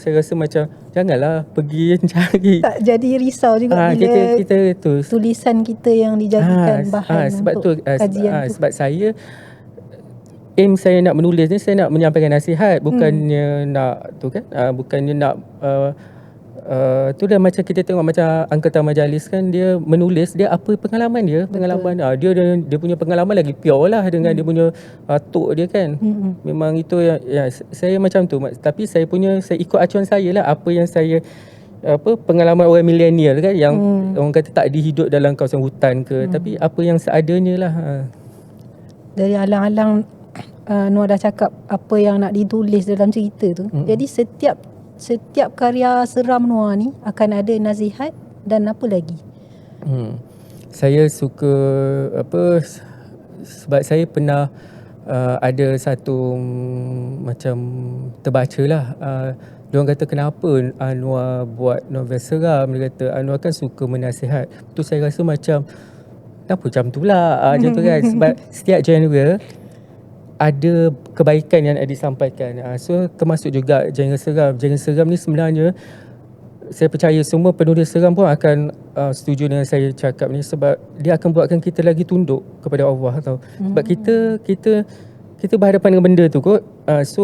Speaker 1: Saya rasa macam janganlah pergi cari. Tak
Speaker 2: jadi risau juga bila
Speaker 1: kita tu
Speaker 2: tulisan kita yang dijadikan bahan
Speaker 1: sebab
Speaker 2: untuk kajian tu.
Speaker 1: Sebab aim saya nak menulis ni, saya nak menyampaikan nasihat, bukannya nak tu kan, bukannya nak tu dah macam kita tengok macam angkatan majalis kan, dia menulis dia apa pengalaman dia. Dia punya pengalaman lagi pure lah dengan dia punya tok dia kan. Memang itu yang saya macam tu, tapi saya ikut acuan saya lah, apa yang saya pengalaman orang milenial kan, yang orang kata tak dihidup dalam kawasan hutan ke, tapi apa yang seadanya lah.
Speaker 2: Dari alang-alang Noor dah cakap apa yang nak ditulis dalam cerita tu. Jadi setiap karya seram Noor ni akan ada nasihat dan apa lagi?
Speaker 1: Saya suka sebab saya pernah ada satu macam terbaca lah, diorang kata kenapa Anwar buat novel seram. Dia kata Anwar kan suka menasihat. Tu saya rasa macam kenapa macam tu lah, macam tu kan. Sebab setiap genre ada kebaikan yang disampaikan. So termasuk juga genre seram. Genre seram ni sebenarnya saya percaya semua penulis seram pun akan setuju dengan saya cakap ni, sebab dia akan buatkan kita lagi tunduk kepada Allah tau. Sebab kita berhadapan dengan benda tu kot. So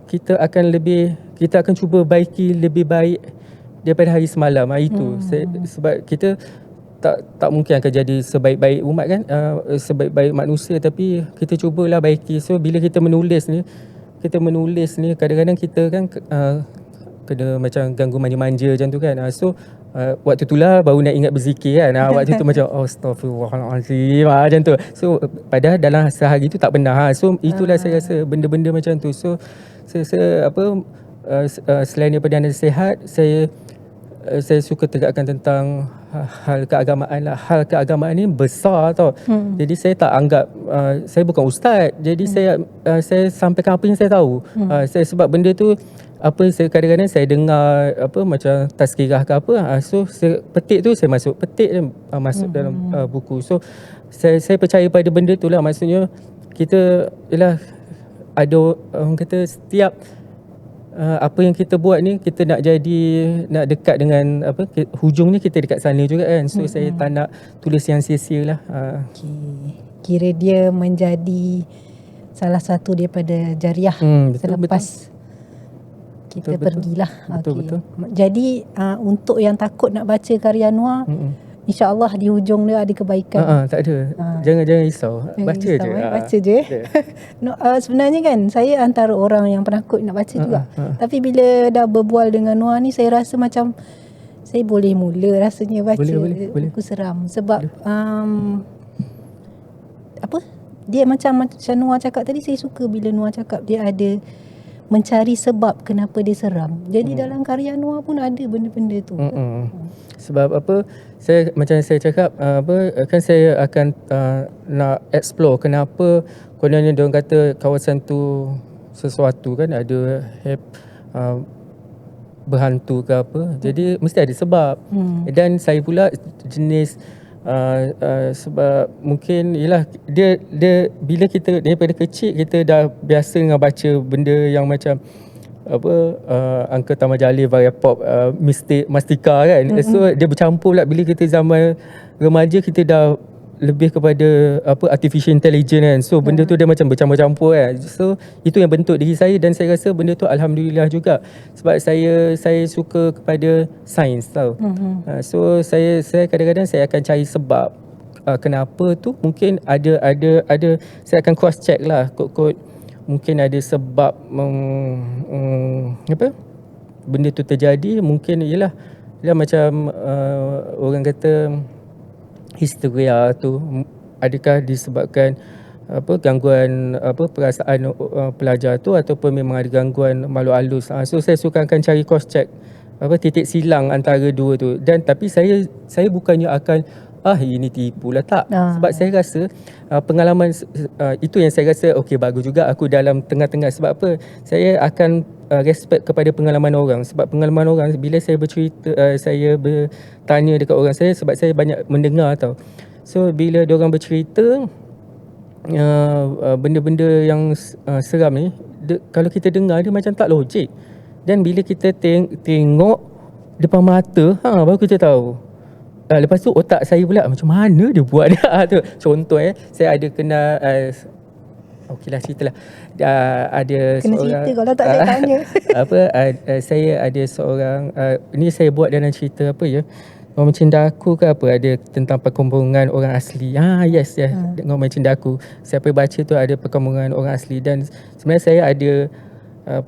Speaker 1: kita akan cuba baiki lebih baik daripada hari semalam. Itu sebab kita tak mungkin akan jadi sebaik-baik umat kan, sebaik-baik manusia, tapi kita cubalah baiki. So bila kita menulis ni kadang-kadang kita kan kena macam ganggu manja-manja macam tu kan. So waktu tu lah baru nak ingat berzikir kan. Waktu tu macam astagfirullahalazim macam tu. So padahal dalam sehari tu tak pernah. So itulah saya rasa benda-benda macam tu. So saya selain daripada nasihat, saya saya suka tegakkan tentang hal keagamaan lah. Hal keagamaan ni besar tau. Jadi saya tak anggap saya bukan ustaz. Jadi saya sampaikan apa yang saya tahu. Saya sebab benda tu saya kadang-kadang saya dengar macam tazkirah ke apa, so saya petik tu, saya petik dan masuk dalam buku. So saya percaya pada benda tu lah. Maksudnya kita ialah ada orang kata setiap apa yang kita buat ni, kita nak dekat dengan hujungnya kita dekat sana juga kan. So saya tak nak tulis yang sia-sia lah.
Speaker 2: Kira dia menjadi salah satu daripada jariah selepas kita pergilah.
Speaker 1: Betul.
Speaker 2: Jadi untuk yang takut nak baca karya Anwar, InsyaAllah di hujung dia ada kebaikan.
Speaker 1: Tak ada. Jangan risau. Baca je.
Speaker 2: Baca je. Sebenarnya kan saya antara orang yang penakut nak baca juga. Tapi bila dah berbual dengan Noah ni, saya rasa macam saya boleh mula rasanya baca buku seram. Sebab dia macam Noah cakap tadi, saya suka bila Noah cakap dia ada mencari sebab kenapa dia seram. Jadi dalam karya Noah pun ada benda-benda tu.
Speaker 1: Sebab macam saya cakap kan saya akan nak explore kenapa kononnya diorang kata kawasan tu sesuatu kan, ada berhantu ke apa. Jadi mesti ada sebab. Dan saya pula jenis sebab mungkin ialah dia bila kita daripada kecil kita dah biasa dengan baca benda yang macam Angka Tamajali, Varia Pop, Mastika kan. So dia bercampur pula bila kita zaman remaja, kita dah lebih kepada artificial intelligence kan. So benda tu dia macam bercampur-campur kan. So itu yang bentuk diri saya, dan saya rasa benda tu alhamdulillah juga. Sebab saya suka kepada sains tau. So saya kadang-kadang saya akan cari sebab kenapa tu. Mungkin ada saya akan cross check lah kod mungkin ada sebab benda tu terjadi. Mungkin ialah macam orang kata histeria tu adakah disebabkan gangguan perasaan pelajar tu, ataupun memang ada gangguan makhluk halus. So saya suka akan cari cross check titik silang antara dua tu. Dan tapi saya bukannya akan ini tipu lah, tak. Sebab saya rasa pengalaman itu yang saya rasa okey, bagus juga aku dalam tengah-tengah. Sebab apa? Saya akan respect kepada pengalaman orang. Sebab pengalaman orang, bila saya bercerita, saya bertanya dekat orang saya, sebab saya banyak mendengar tau. So bila diorang bercerita benda-benda yang seram ni, kalau kita dengar dia macam tak logik. Dan bila kita tengok depan mata, baru kita tahu. Lepas tu otak saya pula, macam mana dia buat dia tu. Contoh saya ada kenal okeylah ceritalah. Ada
Speaker 2: kena
Speaker 1: seorang
Speaker 2: cerita kalau tak saya tanya.
Speaker 1: Saya ada seorang ni saya buat dalam cerita Ngomong Cindaku ke apa, ada tentang perkampungan orang asli. Yes. Ngomong Cindaku. Siapa baca tu ada perkampungan orang asli. Dan sebenarnya saya ada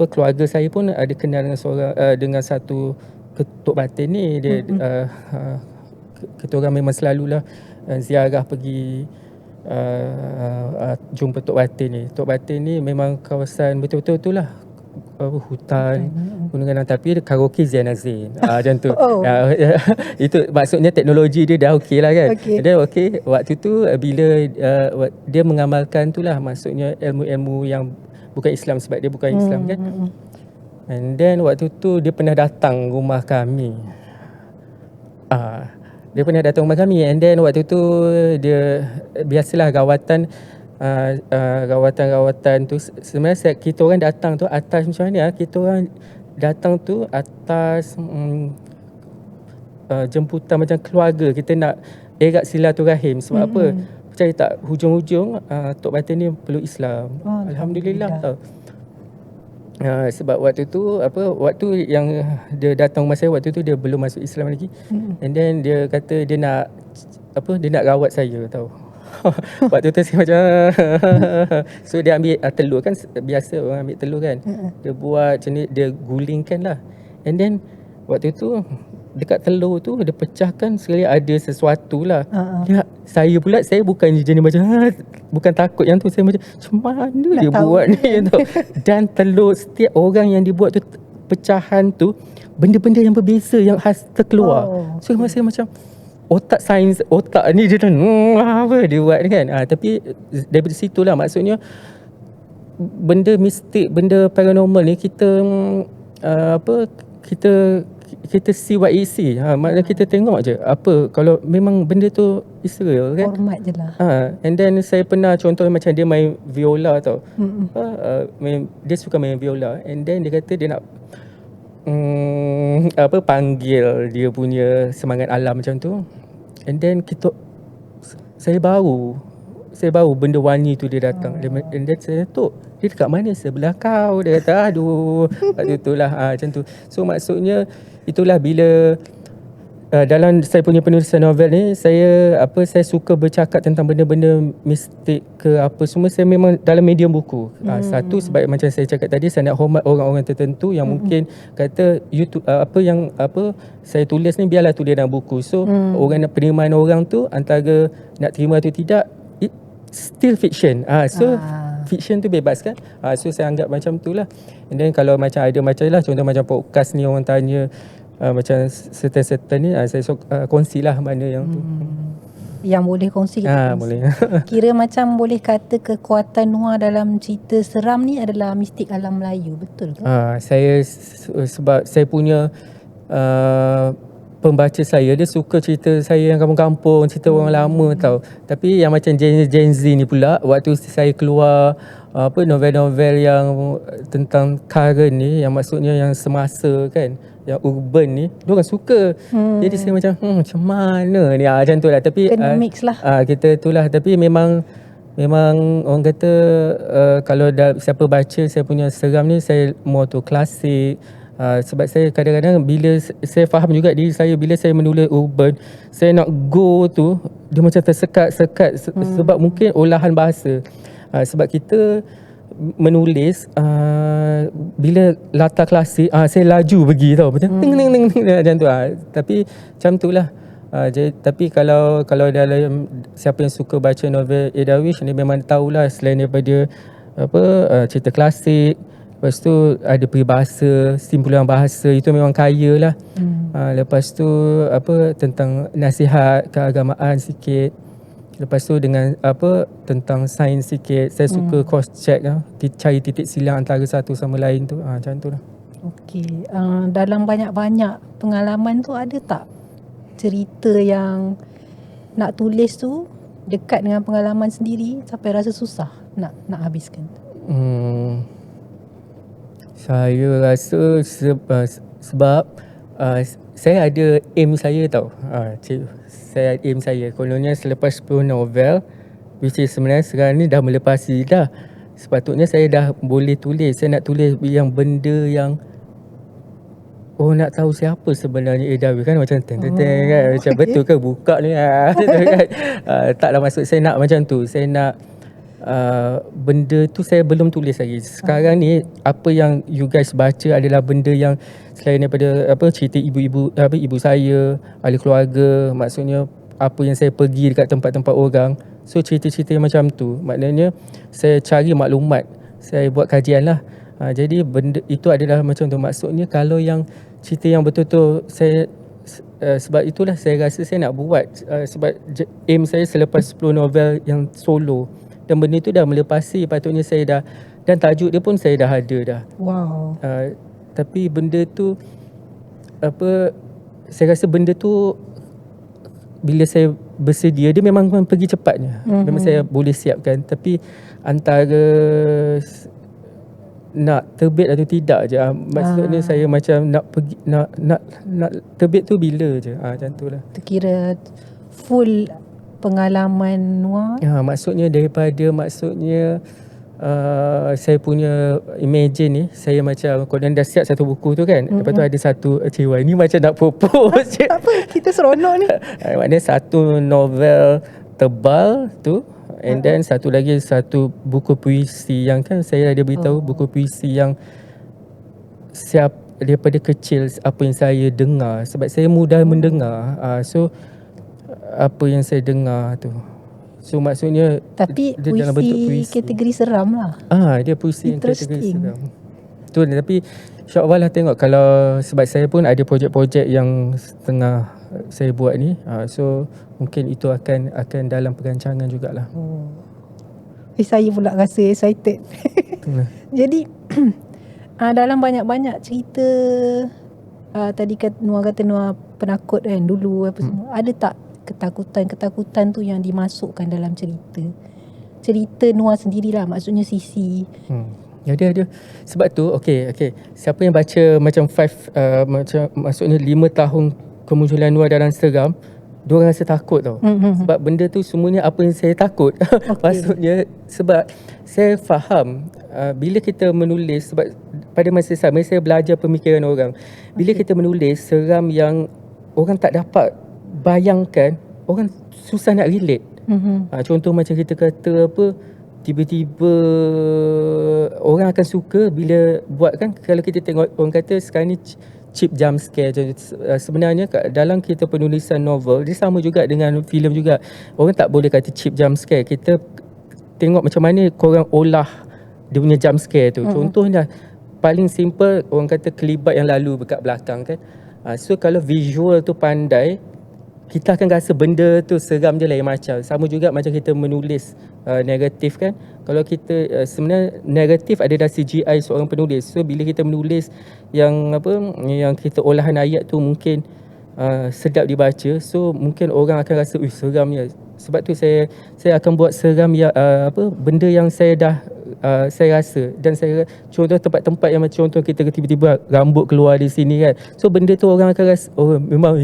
Speaker 1: keluarga saya pun ada kenal dengan satu ketuk batin ni. Dia kita orang memang selalulah ziarah pergi jumpa Tok Batin ni. Tok Batin ni memang kawasan betul-betul tu lah, hutan, gunung, tapi ada karaoke Zain Azin. Macam tu. Itu maksudnya teknologi dia dah okey lah kan. Dia okey. Waktu tu bila dia mengamalkan tu lah, maksudnya ilmu-ilmu yang bukan Islam, sebab dia bukan Islam kan. And then waktu tu dia pernah datang rumah kami. Dia pernah datang rumah kami, and then waktu tu dia biasalah rawatan tu. Sebenarnya kita orang datang tu atas macam mana, kita orang datang tu atas jemputan macam keluarga. Kita nak erat silaturahim. Sebab apa? Percaya tak, hujung-hujung Tok Batin ni peluk Islam. Alhamdulillah tau. Sebab waktu tu waktu yang dia datang rumah saya, waktu tu dia belum masuk Islam lagi. And then dia kata dia nak rawat saya tau. Waktu tu saya macam so dia ambil telur kan, biasa orang ambil telur kan. Dia buat macam ni, dia gulingkan lah. And then waktu tu dekat telur tu dia pecahkan, sekali ada sesuatu lah. Saya bukan jenis macam bukan takut yang tu. Saya macam mana dia buat ni tu. Dan telur, setiap orang yang dibuat tu, pecahan tu benda-benda yang berbeza yang khas terkeluar.
Speaker 2: Oh,
Speaker 1: So saya macam otak sains, otak ni dia dah apa dia buat kan. Tapi daripada situlah maksudnya benda mistik, benda paranormal ni kita kita see what you see. Maknanya kita tengok je apa kalau memang benda tu is real kan.
Speaker 2: hormat je lah.
Speaker 1: And then saya pernah contoh macam dia main viola tau. Dia suka main viola and then dia kata dia nak panggil dia punya semangat alam macam tu. And then saya baru benda wangi tu dia datang. And then saya tok, dia dekat mana? Sebelah kau. Dia kata aduh. Itulah macam tu. So maksudnya itulah bila dalam saya punya penulisan novel ni saya suka bercakap tentang benda-benda mistik ke apa semua, saya memang dalam medium buku. Satu sebab macam saya cakap tadi, saya nak hormat orang-orang tertentu yang mungkin kata YouTube apa saya tulis ni biarlah tulis dalam buku. So penerimaan orang tu antara nak terima atau tidak, it still fiction. Fiction tu bebas kan. So saya anggap macam tu lah. And then kalau macam ada macam lah, contoh macam podcast ni orang tanya macam certain ni, saya kongsilah mana yang tu.
Speaker 2: Yang boleh kongsi kita kongsi.
Speaker 1: Boleh.
Speaker 2: Kira macam boleh kata kekuatan noir dalam cerita seram ni adalah mistik alam Melayu, betul ke?
Speaker 1: Saya sebab saya punya pembaca saya, dia suka cerita saya yang kampung-kampung, cerita orang lama tau. Tapi yang macam Gen Z ni pula, waktu saya keluar novel-novel yang tentang current ni, yang maksudnya yang semasa kan, yang urban ni, diorang suka. Jadi saya macam macam mana ni, macam tu lah. Tapi
Speaker 2: kena mix lah.
Speaker 1: kita tu lah. Tapi memang orang kata kalau siapa baca saya punya seram ni, saya more to klasik. Sebab saya kadang-kadang bila saya faham juga diri saya, bila saya menulis urban, saya nak go tu dia macam tersekat-sekat sebab mungkin olahan bahasa. Sebab kita menulis bila latar klasik, saya laju pergi tau, macam macam tu. Tapi macam tu lah. Tapi kalau dalam siapa yang suka baca novel A. Darwish ni, memang tahulah selain daripada cerita klasik, lepas tu ada peribahasa, simpulan bahasa, itu memang kaya lah. Lepas tu tentang nasihat keagamaan sikit. Lepas tu dengan tentang sains sikit. Saya suka cross check cari titik silang antara satu sama lain tu. Macam tu lah.
Speaker 2: Okey, dalam banyak-banyak pengalaman tu, ada tak cerita yang nak tulis tu dekat dengan pengalaman sendiri sampai rasa susah nak habiskan?
Speaker 1: Saya rasa sebab saya ada aim saya tau. Saya aim saya kononnya selepas 10 novel, which is sebenarnya sekarang ni dah melepasi dah. Sepatutnya saya dah boleh tulis. Saya nak tulis yang benda yang nak tahu siapa sebenarnya A. Darwish kan, macam kan, macam betul ke buka ni kan. Taklah, maksud saya nak macam tu. Saya nak benda tu saya belum tulis lagi. Sekarang ni apa yang you guys baca adalah benda yang selain daripada cerita ibu saya, ahli keluarga, maksudnya apa yang saya pergi dekat tempat-tempat orang. So cerita-cerita yang macam tu, maknanya saya cari maklumat, saya buat kajian lah. Jadi benda itu adalah macam tu. Maksudnya kalau yang cerita yang betul-betul saya sebab itulah saya rasa saya nak buat, sebab aim saya selepas 10 novel yang solo, dan benda tu dah melepasi, patutnya saya dah, dan tajuk dia pun saya dah ada dah.
Speaker 2: Wow.
Speaker 1: Tapi benda tu saya rasa benda tu bila saya bersedia, dia memang pergi cepatnya. Memang saya boleh siapkan, tapi antara nak terbit atau tidak je. Maksudnya saya macam nak pergi nak terbit tu bila je. Macam tu lah.
Speaker 2: Terkira full pengalaman noir.
Speaker 1: Maksudnya daripada saya punya imagine ni, saya macam korang dah siap satu buku tu kan. Lepas tu ada satu cewa ni macam nak propose.
Speaker 2: Tak apa, kita seronok ni.
Speaker 1: Maknanya satu novel tebal tu, and then satu buku puisi yang kan saya ada beritahu, buku puisi yang daripada kecil apa yang saya dengar, sebab saya mudah mendengar. So apa yang saya dengar tu, so maksudnya
Speaker 2: tapi
Speaker 1: dia dalam bentuk puisi
Speaker 2: kategori seram lah.
Speaker 1: dia puisi yang kategori seram tu. Tapi InsyaAllah lah tengok. Kalau sebab saya pun ada projek-projek yang tengah saya buat ni, so mungkin itu akan dalam perancangan jugalah.
Speaker 2: Saya pula rasa excited. Jadi dalam banyak-banyak cerita tadi Noah kata Noah penakut kan dulu apa semua. Ada tak ketakutan tu yang dimasukkan dalam cerita Noah sendirilah, maksudnya Sisi.
Speaker 1: Ada. Sebab tu okay. Siapa yang baca macam macam maksudnya 5 tahun kemunculan Noah dalam Seram, diorang rasa takut tau. Sebab benda tu semuanya apa yang saya takut. Maksudnya sebab saya faham bila kita menulis, sebab pada masa sama saya belajar pemikiran orang. Bila kita menulis seram yang orang tak dapat bayangkan, orang susah nak relate. Contoh macam kita kata apa, tiba-tiba orang akan suka bila buat kan. Kalau kita tengok orang kata sekarang ni cheap jump scare. Sebenarnya dalam kita penulisan novel, dia sama juga dengan filem juga. Orang tak boleh kata cheap jump scare. Kita tengok macam mana korang olah dia punya jump scare tu. Contohnya paling simple, orang kata kelibat yang lalu dekat belakang kan. So kalau visual tu pandai, kita akan rasa benda tu seram je lain macam. Sama juga macam kita menulis negatif kan. Kalau kita sebenarnya negatif ada dah CGI seorang penulis. So bila kita menulis yang kita olahan ayat tu mungkin sedap dibaca. So mungkin orang akan rasa seramnya. Sebab tu saya akan buat seram yang benda yang saya rasa. Dan saya contoh tempat-tempat yang macam contoh kita tiba-tiba rambut keluar di sini kan. So benda tu orang akan rasa memang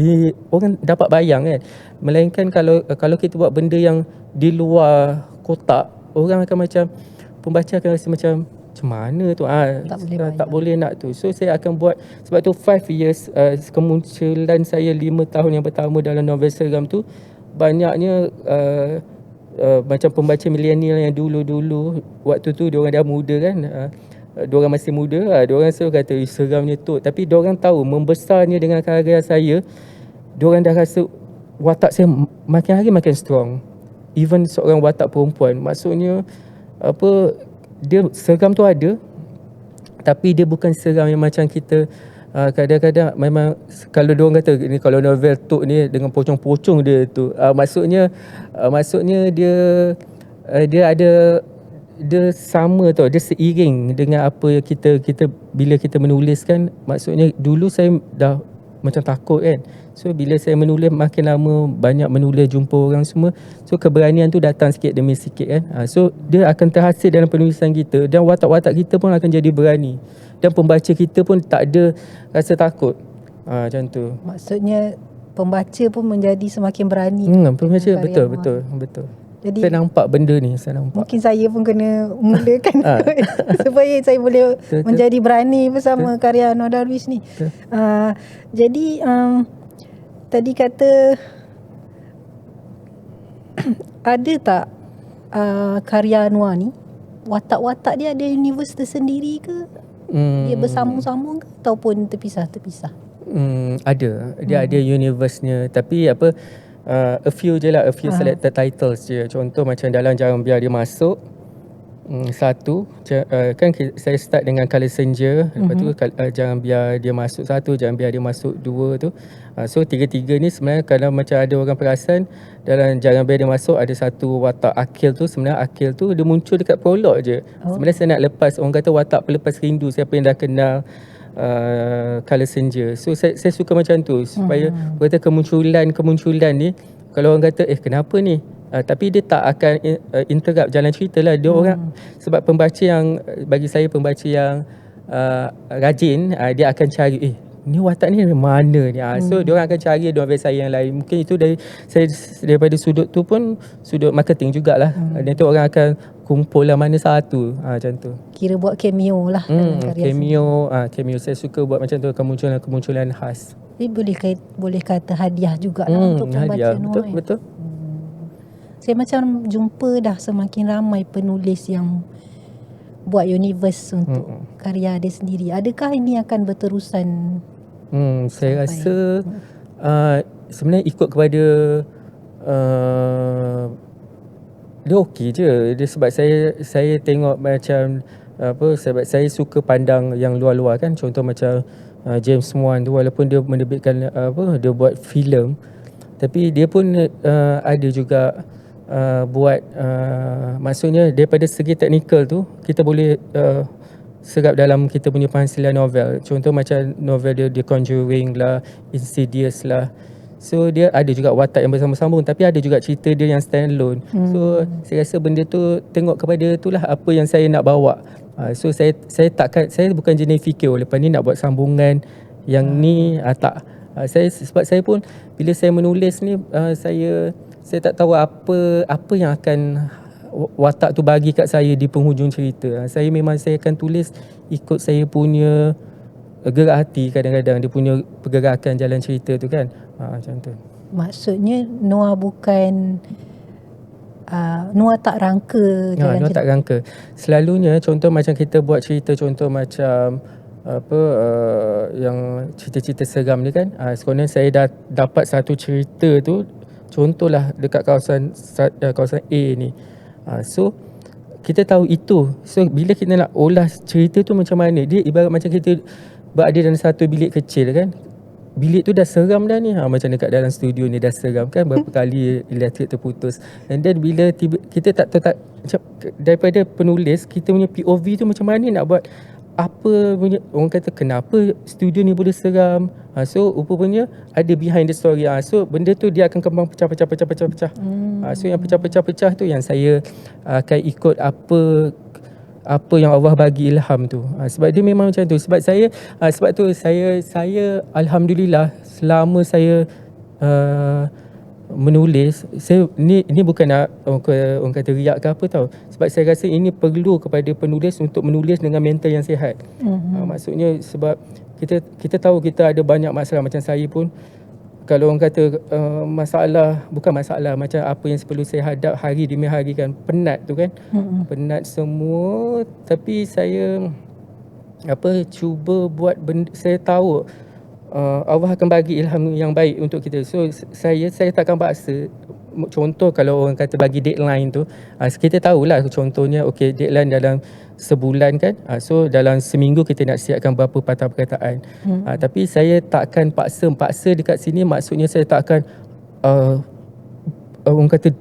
Speaker 1: orang dapat bayang kan. Melainkan kalau kita buat benda yang di luar kotak, orang akan macam pembaca akan rasa macam mana tu tak boleh nak tu. So saya akan buat, sebab tu 5 years kemunculan saya 5 tahun yang pertama dalam novel seram tu, banyaknya macam pembaca milenial yang dulu waktu tu diorang dah muda kan, diorang masih muda, diorang selalu kata seramnya tu, tapi diorang tahu membesarnya dengan karya saya, diorang dah rasa watak saya makin hari makin strong. Even seorang watak perempuan, maksudnya dia seram tu ada, tapi dia bukan seram yang macam kita kadang-kadang memang kalau diorang kata ni, kalau novel tu ni dengan pocong-pocong dia tu, maksudnya dia ada, dia sama tau, dia seiring dengan apa yang kita bila kita menulis kan. Maksudnya dulu saya dah macam takut kan. So bila saya menulis, makin lama banyak menulis, jumpa orang semua, so keberanian tu datang sikit demi sikit kan. So dia akan terhasil dalam penulisan kita, dan watak-watak kita pun akan jadi berani, dan pembaca kita pun tak ada rasa takut. Macam tu.
Speaker 2: Maksudnya pembaca pun menjadi semakin berani.
Speaker 1: Pembaca betul. Jadi saya nampak benda ni,
Speaker 2: mungkin saya pun kena mulakan supaya saya boleh menjadi berani bersama karya Noah Darwish ni. Jadi tadi kata ada tak karya Noah ni, watak-watak dia ada universe tersendiri ke? Dia bersambung-sambung ke ataupun terpisah-terpisah?
Speaker 1: Ada. Dia ada universe-nya, tapi a few selected titles je. Contoh macam dalam Jangan Biar Dia Masuk, satu kan saya start dengan Color Senja, lepas tu Jangan Biar Dia Masuk 1, Jangan Biar Dia Masuk 2 tu. So tiga-tiga ni sebenarnya kalau macam ada orang perasan, dalam Jangan Biar Dia Masuk ada satu watak Akil tu. Sebenarnya Akil tu dia muncul dekat prolog je. Sebenarnya saya nak lepas, orang kata watak pelepas rindu, siapa yang dah kenal Color Senja. So saya suka macam tu, supaya kata kemunculan ni, kalau orang kata kenapa ni, tapi dia tak akan interrupt jalan cerita lah. Dia orang, sebab pembaca yang, bagi saya pembaca yang rajin, dia akan cari ni watak ni mana ni. So dia orang akan cari novel saya yang lain. Mungkin itu daripada sudut tu pun, sudut marketing jugalah. Dan tu orang akan kumpul lah mana satu, macam tu.
Speaker 2: Kira buat cameo lah.
Speaker 1: Cameo saya suka buat macam tu, kemunculan khas.
Speaker 2: Jadi boleh kata hadiah jugalah untuk pembaca Noah.
Speaker 1: Betul.
Speaker 2: Saya macam jumpa dah semakin ramai penulis yang buat universe untuk karya dia sendiri. Adakah ini akan berterusan?
Speaker 1: Saya rasa sebenarnya ikut kepada dia okey je. Dia sebab saya tengok macam sebab saya suka pandang yang luar-luar kan, contoh macam James Wan tu, walaupun dia menerbitkan dia buat filem, tapi dia pun ada juga buat maksudnya daripada segi teknikal tu kita boleh serap dalam kita punya penghasilan novel. Contoh macam novel dia The Conjuring lah, Insidious lah. So dia ada juga watak yang bersambung-sambung, tapi ada juga cerita dia yang stand alone. So saya rasa benda tu tengok kepada itulah apa yang saya nak bawa. So saya bukan jenis fikir lepas ni nak buat sambungan yang ni tak. Sebab saya pun bila saya menulis ni saya tak tahu apa yang akan watak tu bagi kat saya di penghujung cerita. Saya akan tulis ikut saya punya gerak hati kadang-kadang, dia punya pergerakan jalan cerita tu kan. Macam tu.
Speaker 2: Maksudnya Noah bukan Noah tak rangka jalan
Speaker 1: Noah tak rangka. Selalunya contoh macam kita buat cerita, contoh macam yang cerita-cerita seram ni kan, sebenarnya saya dah dapat satu cerita tu, contohlah dekat kawasan A ni. So kita tahu itu. So bila kita nak olah cerita tu macam mana, dia ibarat macam kita berada dalam satu bilik kecil kan. Bilik tu dah seram dah ni, macam dekat dalam studio ni dah seram kan, berapa kali elektrik terputus. And then bila kita tak macam daripada penulis, kita punya POV tu macam mana nak buat apa punya, orang kata kenapa studio ni boleh seram. So rupanya ada behind the story. So benda tu dia akan kembang pecah. So yang pecah-pecah tu yang saya akan ikut apa yang Allah bagi ilham tu. Sebab dia memang macam tu. Sebab saya alhamdulillah selama saya menulis, saya ni bukan nak orang kata riak ke apa tau. Sebab saya rasa ini perlu kepada penulis untuk menulis dengan mental yang sihat. Maksudnya sebab kita tahu kita ada banyak masalah. Macam saya pun, kalau orang kata bukan masalah macam apa yang perlu saya hadap hari demi hari kan, penat tu kan. Penat semua, tapi saya cuba buat benda. Saya tahu Allah akan bagi ilham yang baik untuk kita. So saya takkan paksa. Contoh kalau orang kata bagi deadline tu, kita tahulah contohnya deadline dalam sebulan kan. So dalam seminggu kita nak siapkan berapa patah perkataan. Tapi saya takkan paksa dekat sini, maksudnya saya takkan orang kata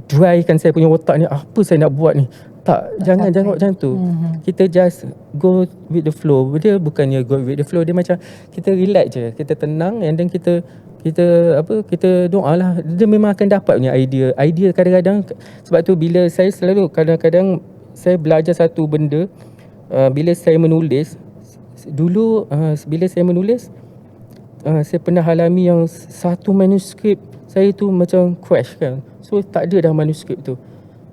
Speaker 1: drykan saya punya otak ni, apa saya nak buat ni. Tak, jangan macam tu. Kita just go with the flow. Dia bukannya go with the flow, dia macam kita relax je, kita tenang, and then kita doa lah. Dia memang akan dapat punya idea kadang-kadang. Sebab tu bila saya selalu kadang-kadang saya belajar satu benda bila saya menulis. Dulu bila saya menulis, saya pernah alami yang satu manuskrip saya tu macam crash kan. So tak ada dah manuskrip tu.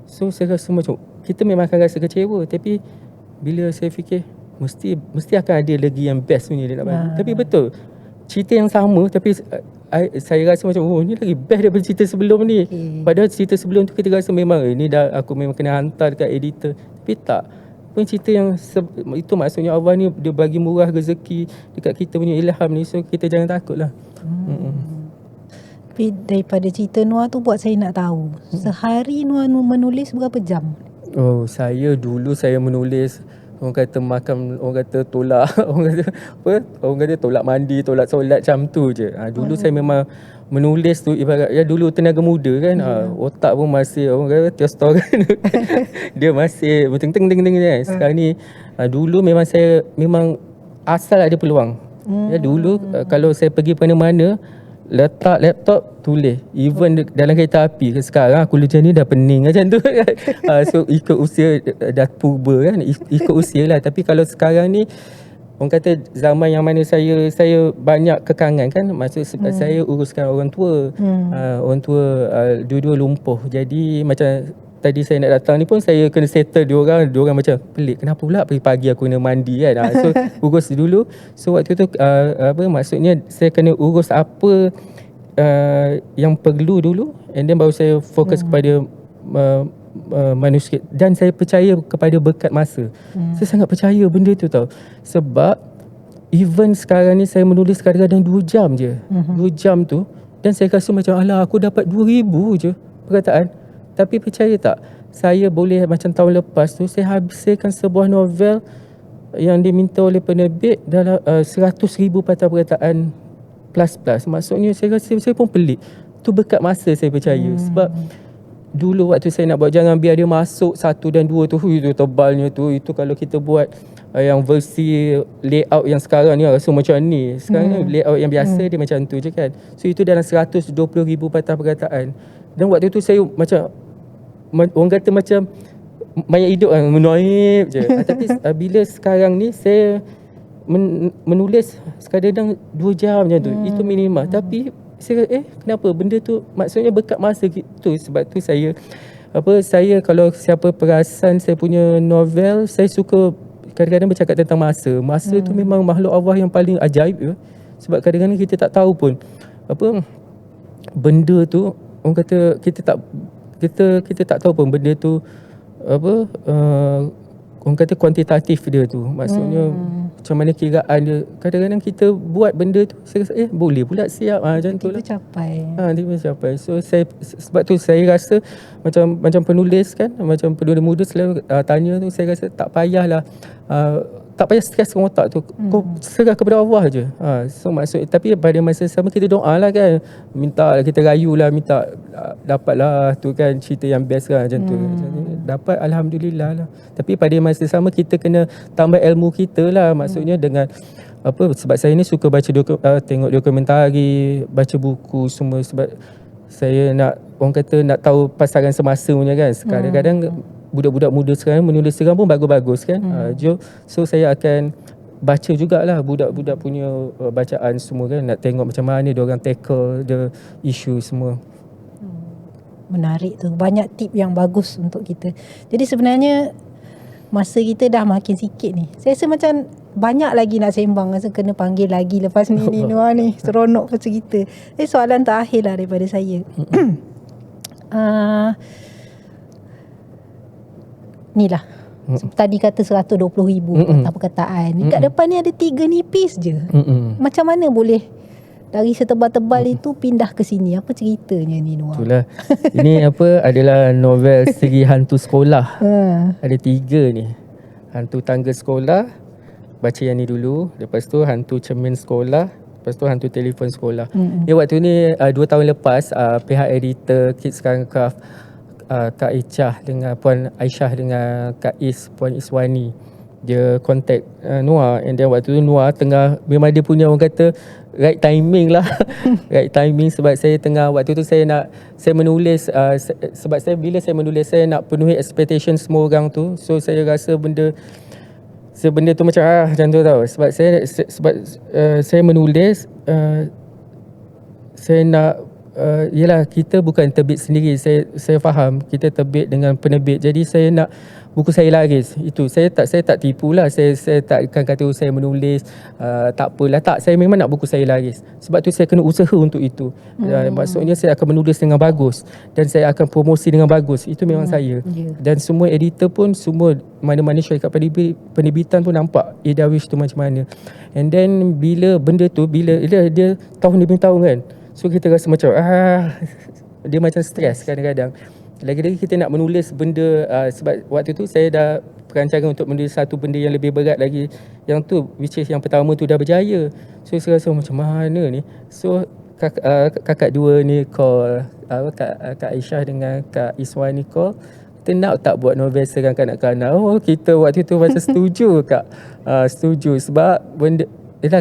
Speaker 1: So saya rasa macam kita memang akan rasa kecewa, tapi bila saya fikir mesti akan ada lagi yang best punya dia nak bagi. Tapi betul, cerita yang sama, tapi saya rasa macam ni lagi best daripada cerita sebelum ni. Padahal cerita sebelum tu kita rasa memang ni dah aku memang kena hantar dekat editor. Tapi tak, pun cerita yang itu maksudnya Allah ni dia bagi murah rezeki dekat kita punya ilham ni. So kita jangan takut lah.
Speaker 2: Tapi daripada cerita Noah tu buat saya nak tahu, sehari Noah menulis berapa jam?
Speaker 1: Dulu saya menulis, orang kata makan, orang kata tolak orang kata tolak mandi, tolak solat, macam tu je. Dulu saya memang menulis tu ibarat dulu tenaga muda kan. Otak pun masih orang kata testosteron dia masih teng kan. Sekarang ni dulu memang saya asal ada peluang. Dulu kalau saya pergi mana-mana, letak laptop, tulis. Even dalam kereta api. Sekarang aku macam ni dah pening macam tu. So ikut usia dah purba kan, ikut usia lah. Tapi kalau sekarang ni, orang kata zaman yang mana saya banyak kekangan kan. Maksud saya uruskan orang tua. Orang tua dua-dua lumpuh. Jadi macam tadi saya nak datang ni pun saya kena settle diorang macam pelik, kenapa pula pagi-pagi aku kena mandi kan. So urus dulu. So waktu tu maksudnya saya kena urus apa yang perlu dulu, and then baru saya fokus kepada manuskrip. Dan saya percaya kepada berkat masa. Saya sangat percaya benda tu tau. Sebab even sekarang ni saya menulis kadang-kadang 2 jam je. 2 jam tu, dan saya rasa macam alah aku dapat 2,000 je perkataan. Tapi percaya tak, saya boleh macam tahun lepas tu saya habiskan sebuah novel yang diminta oleh penerbit dalam 100,000 patah perkataan plus. Maksudnya saya rasa saya pun pelik. Tu berkat masa saya percaya. Sebab dulu waktu saya nak buat Jangan Biar Dia Masuk 1 dan 2 tu, itu tebalnya tu. Itu kalau kita buat yang versi layout yang sekarang ni rasa macam ni. Sekarang ni layout yang biasa dia macam tu je kan. So itu dalam 120,000 patah perkataan. Dan waktu tu saya macam orang kata macam mayat hidup kan, menaib je. Tapi bila sekarang ni saya menulis kadang-kadang 2 jam macam tu. Itu minimal. Tapi saya kenapa benda tu, maksudnya berkat masa gitu. Sebab tu saya kalau siapa perasan saya punya novel, saya suka kadang-kadang bercakap tentang masa. Masa tu memang makhluk Allah yang paling ajaib ya. Sebab kadang-kadang kita tak tahu pun benda tu, orang kata kita tak tahu pun benda tu orang kata kuantitatif dia tu. Maksudnya macam mana kiraan dia. Kadang-kadang kita buat benda tu saya rasa boleh pula siap macam tu lah. Tiba capai. So sebab tu saya rasa macam penulis kan, macam penulis muda selalu tanya tu, saya rasa tak payahlah tak payah stres dengan otak tu. Kau serah kepada Allah je. So maksud, tapi pada masa sama kita doa lah kan. Minta lah, kita rayu lah, minta dapatlah tu kan cerita yang best lah macam tu. Dapat Alhamdulillah lah. Tapi pada masa sama kita kena tambah ilmu kita lah. Maksudnya dengan sebab saya ni suka baca tengok dokumentari, baca buku semua. Sebab saya orang kata nak tahu pasaran semasa punya kan. Kadang-kadang budak-budak muda sekarang menulis sekarang pun bagus-bagus kan. So saya akan baca jugalah budak-budak punya bacaan semua kan. Nak tengok macam mana dia orang tackle the issue semua.
Speaker 2: Menarik tu. Banyak tip yang bagus untuk kita. Jadi sebenarnya masa kita dah makin sikit ni. Saya rasa macam banyak lagi nak sembang. Rasa kena panggil lagi lepas ni Noah ni. Seronok pasal kita. Soalan terakhir lah daripada saya. Ni lah. Tadi kata 120,000 patah perkataan. Dekat depan ni ada 3 nipis je. Macam mana boleh dari setebal-tebal itu pindah ke sini? Apa ceritanya ni Noah?
Speaker 1: Itulah. Ini adalah novel segi hantu sekolah. Ada 3 ni. Hantu tangga sekolah, baca yang ni dulu. Lepas tu hantu cermin sekolah. Lepas tu hantu telefon sekolah. Waktu ni 2 tahun lepas pihak editor Kids Current Craft, Kak Ichah dengan Puan Aisyah dengan Kak Puan Iswani, dia contact Noah. And then waktu tu Noah tengah, memang dia punya orang kata right timing lah. Right timing sebab saya tengah, waktu tu saya menulis sebab bila saya menulis saya nak penuhi expectation semua orang tu. So saya rasa benda tu macam tu tau. Sebab saya menulis saya nak yelah, kita bukan terbit sendiri. Saya faham kita terbit dengan penerbit. Jadi saya nak buku saya laris. Itu saya tak tipu lah. Saya tak akan kata saya menulis tak apalah. Tak, saya memang nak buku saya laris. Sebab tu saya kena usaha untuk itu. Maksudnya saya akan menulis dengan bagus dan saya akan promosi dengan bagus. Itu memang saya. Dan semua editor pun, semua mana-mana syarikat penerbitan pun nampak Darwish tu macam mana. And then bila benda tu, dia tahun demi tahun kan. So kita rasa macam dia macam stres kadang-kadang. Lagi-lagi kita nak menulis benda sebab waktu tu saya dah perancangan untuk menulis satu benda yang lebih berat lagi. Yang tu which is yang pertama tu dah berjaya. So saya rasa macam mana ni. So kakak dua ni call, Kak Aisyah dengan Kak Iswani call, kita nak tak buat novel serang kanak-kanak. Kita waktu tu macam setuju Kak. Setuju sebab benda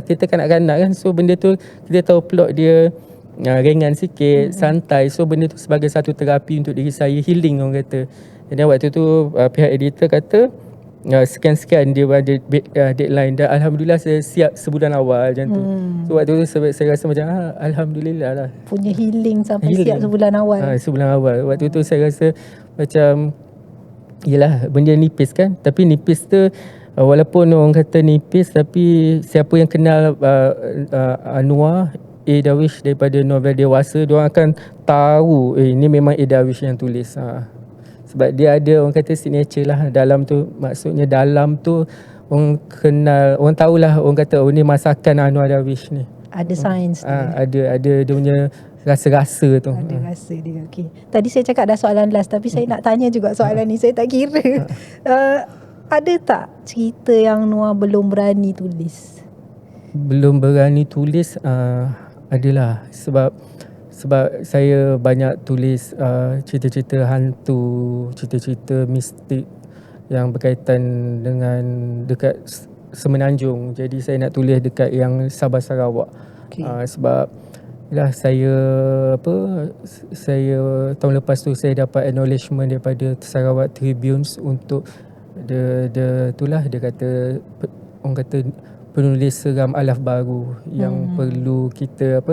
Speaker 1: kita kanak-kanak kan. So benda tu kita tahu plot dia ringan sikit, santai. So benda tu sebagai satu terapi untuk diri saya, healing orang kata. Dan waktu tu pihak editor kata sekian-sekian dia ada deadline, dan Alhamdulillah saya siap sebulan awal macam tu. So waktu tu saya rasa macam Alhamdulillah lah.
Speaker 2: Punya healing sampai siap sebulan awal.
Speaker 1: Sebulan awal. Waktu tu saya rasa macam yelah, benda nipis kan. Tapi nipis tu walaupun orang kata nipis, tapi siapa yang kenal Noah Darwish daripada novel dewasa, diorang akan tahu ini memang Darwish yang tulis. Sebab dia ada orang kata signature lah dalam tu. Maksudnya dalam tu orang kenal, orang tahulah, orang kata ni masakan Anwar Darwish ni.
Speaker 2: Ada sains tu.
Speaker 1: Ada dia punya rasa-rasa tu.
Speaker 2: Ada rasa dia. Okey. Tadi saya cakap dah soalan last, tapi saya nak tanya juga soalan ni. Saya tak kira. Ada tak cerita yang Noah belum berani tulis?
Speaker 1: Belum berani tulis, adalah sebab saya banyak tulis cerita-cerita hantu, cerita-cerita mistik yang berkaitan dengan dekat Semenanjung. Jadi saya nak tulis dekat yang Sabah Sarawak.
Speaker 2: Okey.
Speaker 1: Sebab saya tahun lepas tu saya dapat acknowledgement daripada Sarawak Tribunes untuk dia kata orang kata penulis seram alaf baru yang perlu kita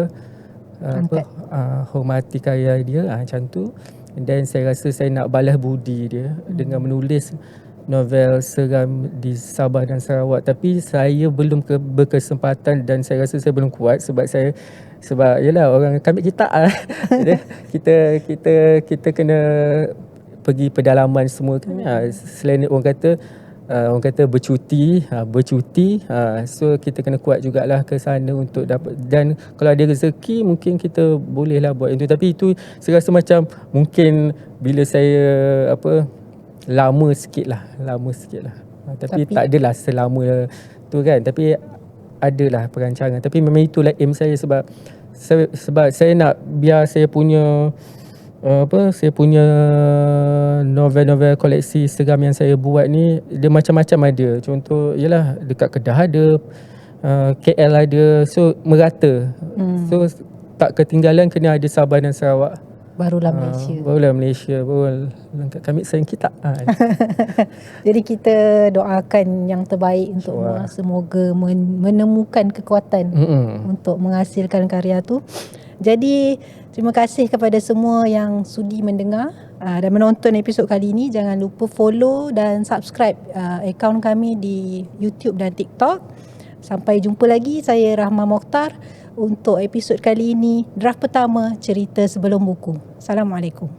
Speaker 1: hormati karya dia, macam tu. Dan saya rasa saya nak balas budi dia dengan menulis novel seram di Sabah dan Sarawak. Tapi saya belum berkesempatan dan saya rasa saya belum kuat sebab yalah orang kami kita kita kena pergi pedalaman semua kan. Selain orang kata bercuti, so kita kena kuat jugalah ke sana untuk dapat. Dan kalau ada rezeki mungkin kita bolehlah buat itu. Tapi itu saya rasa macam mungkin bila saya lama sikit lah. Tapi tak adalah selama tu kan. Tapi adalah perancangan. Tapi memang itulah aim saya sebab saya nak biar saya punya novel-novel koleksi seram yang saya buat ni dia macam-macam ada. Contoh ialah dekat Kedah ada, KL ada, so merata. So tak ketinggalan kena ada Sabah dan Sarawak.
Speaker 2: Barulah Malaysia.
Speaker 1: Baru kami sayang kita.
Speaker 2: Jadi kita doakan yang terbaik untuk Noah. Semoga menemukan kekuatan untuk menghasilkan karya tu. Jadi terima kasih kepada semua yang sudi mendengar dan menonton episod kali ini. Jangan lupa follow dan subscribe akaun kami di YouTube dan TikTok. Sampai jumpa lagi. Saya Rahma Mokhtar untuk episod kali ini, draft pertama Cerita Sebelum Buku. Assalamualaikum.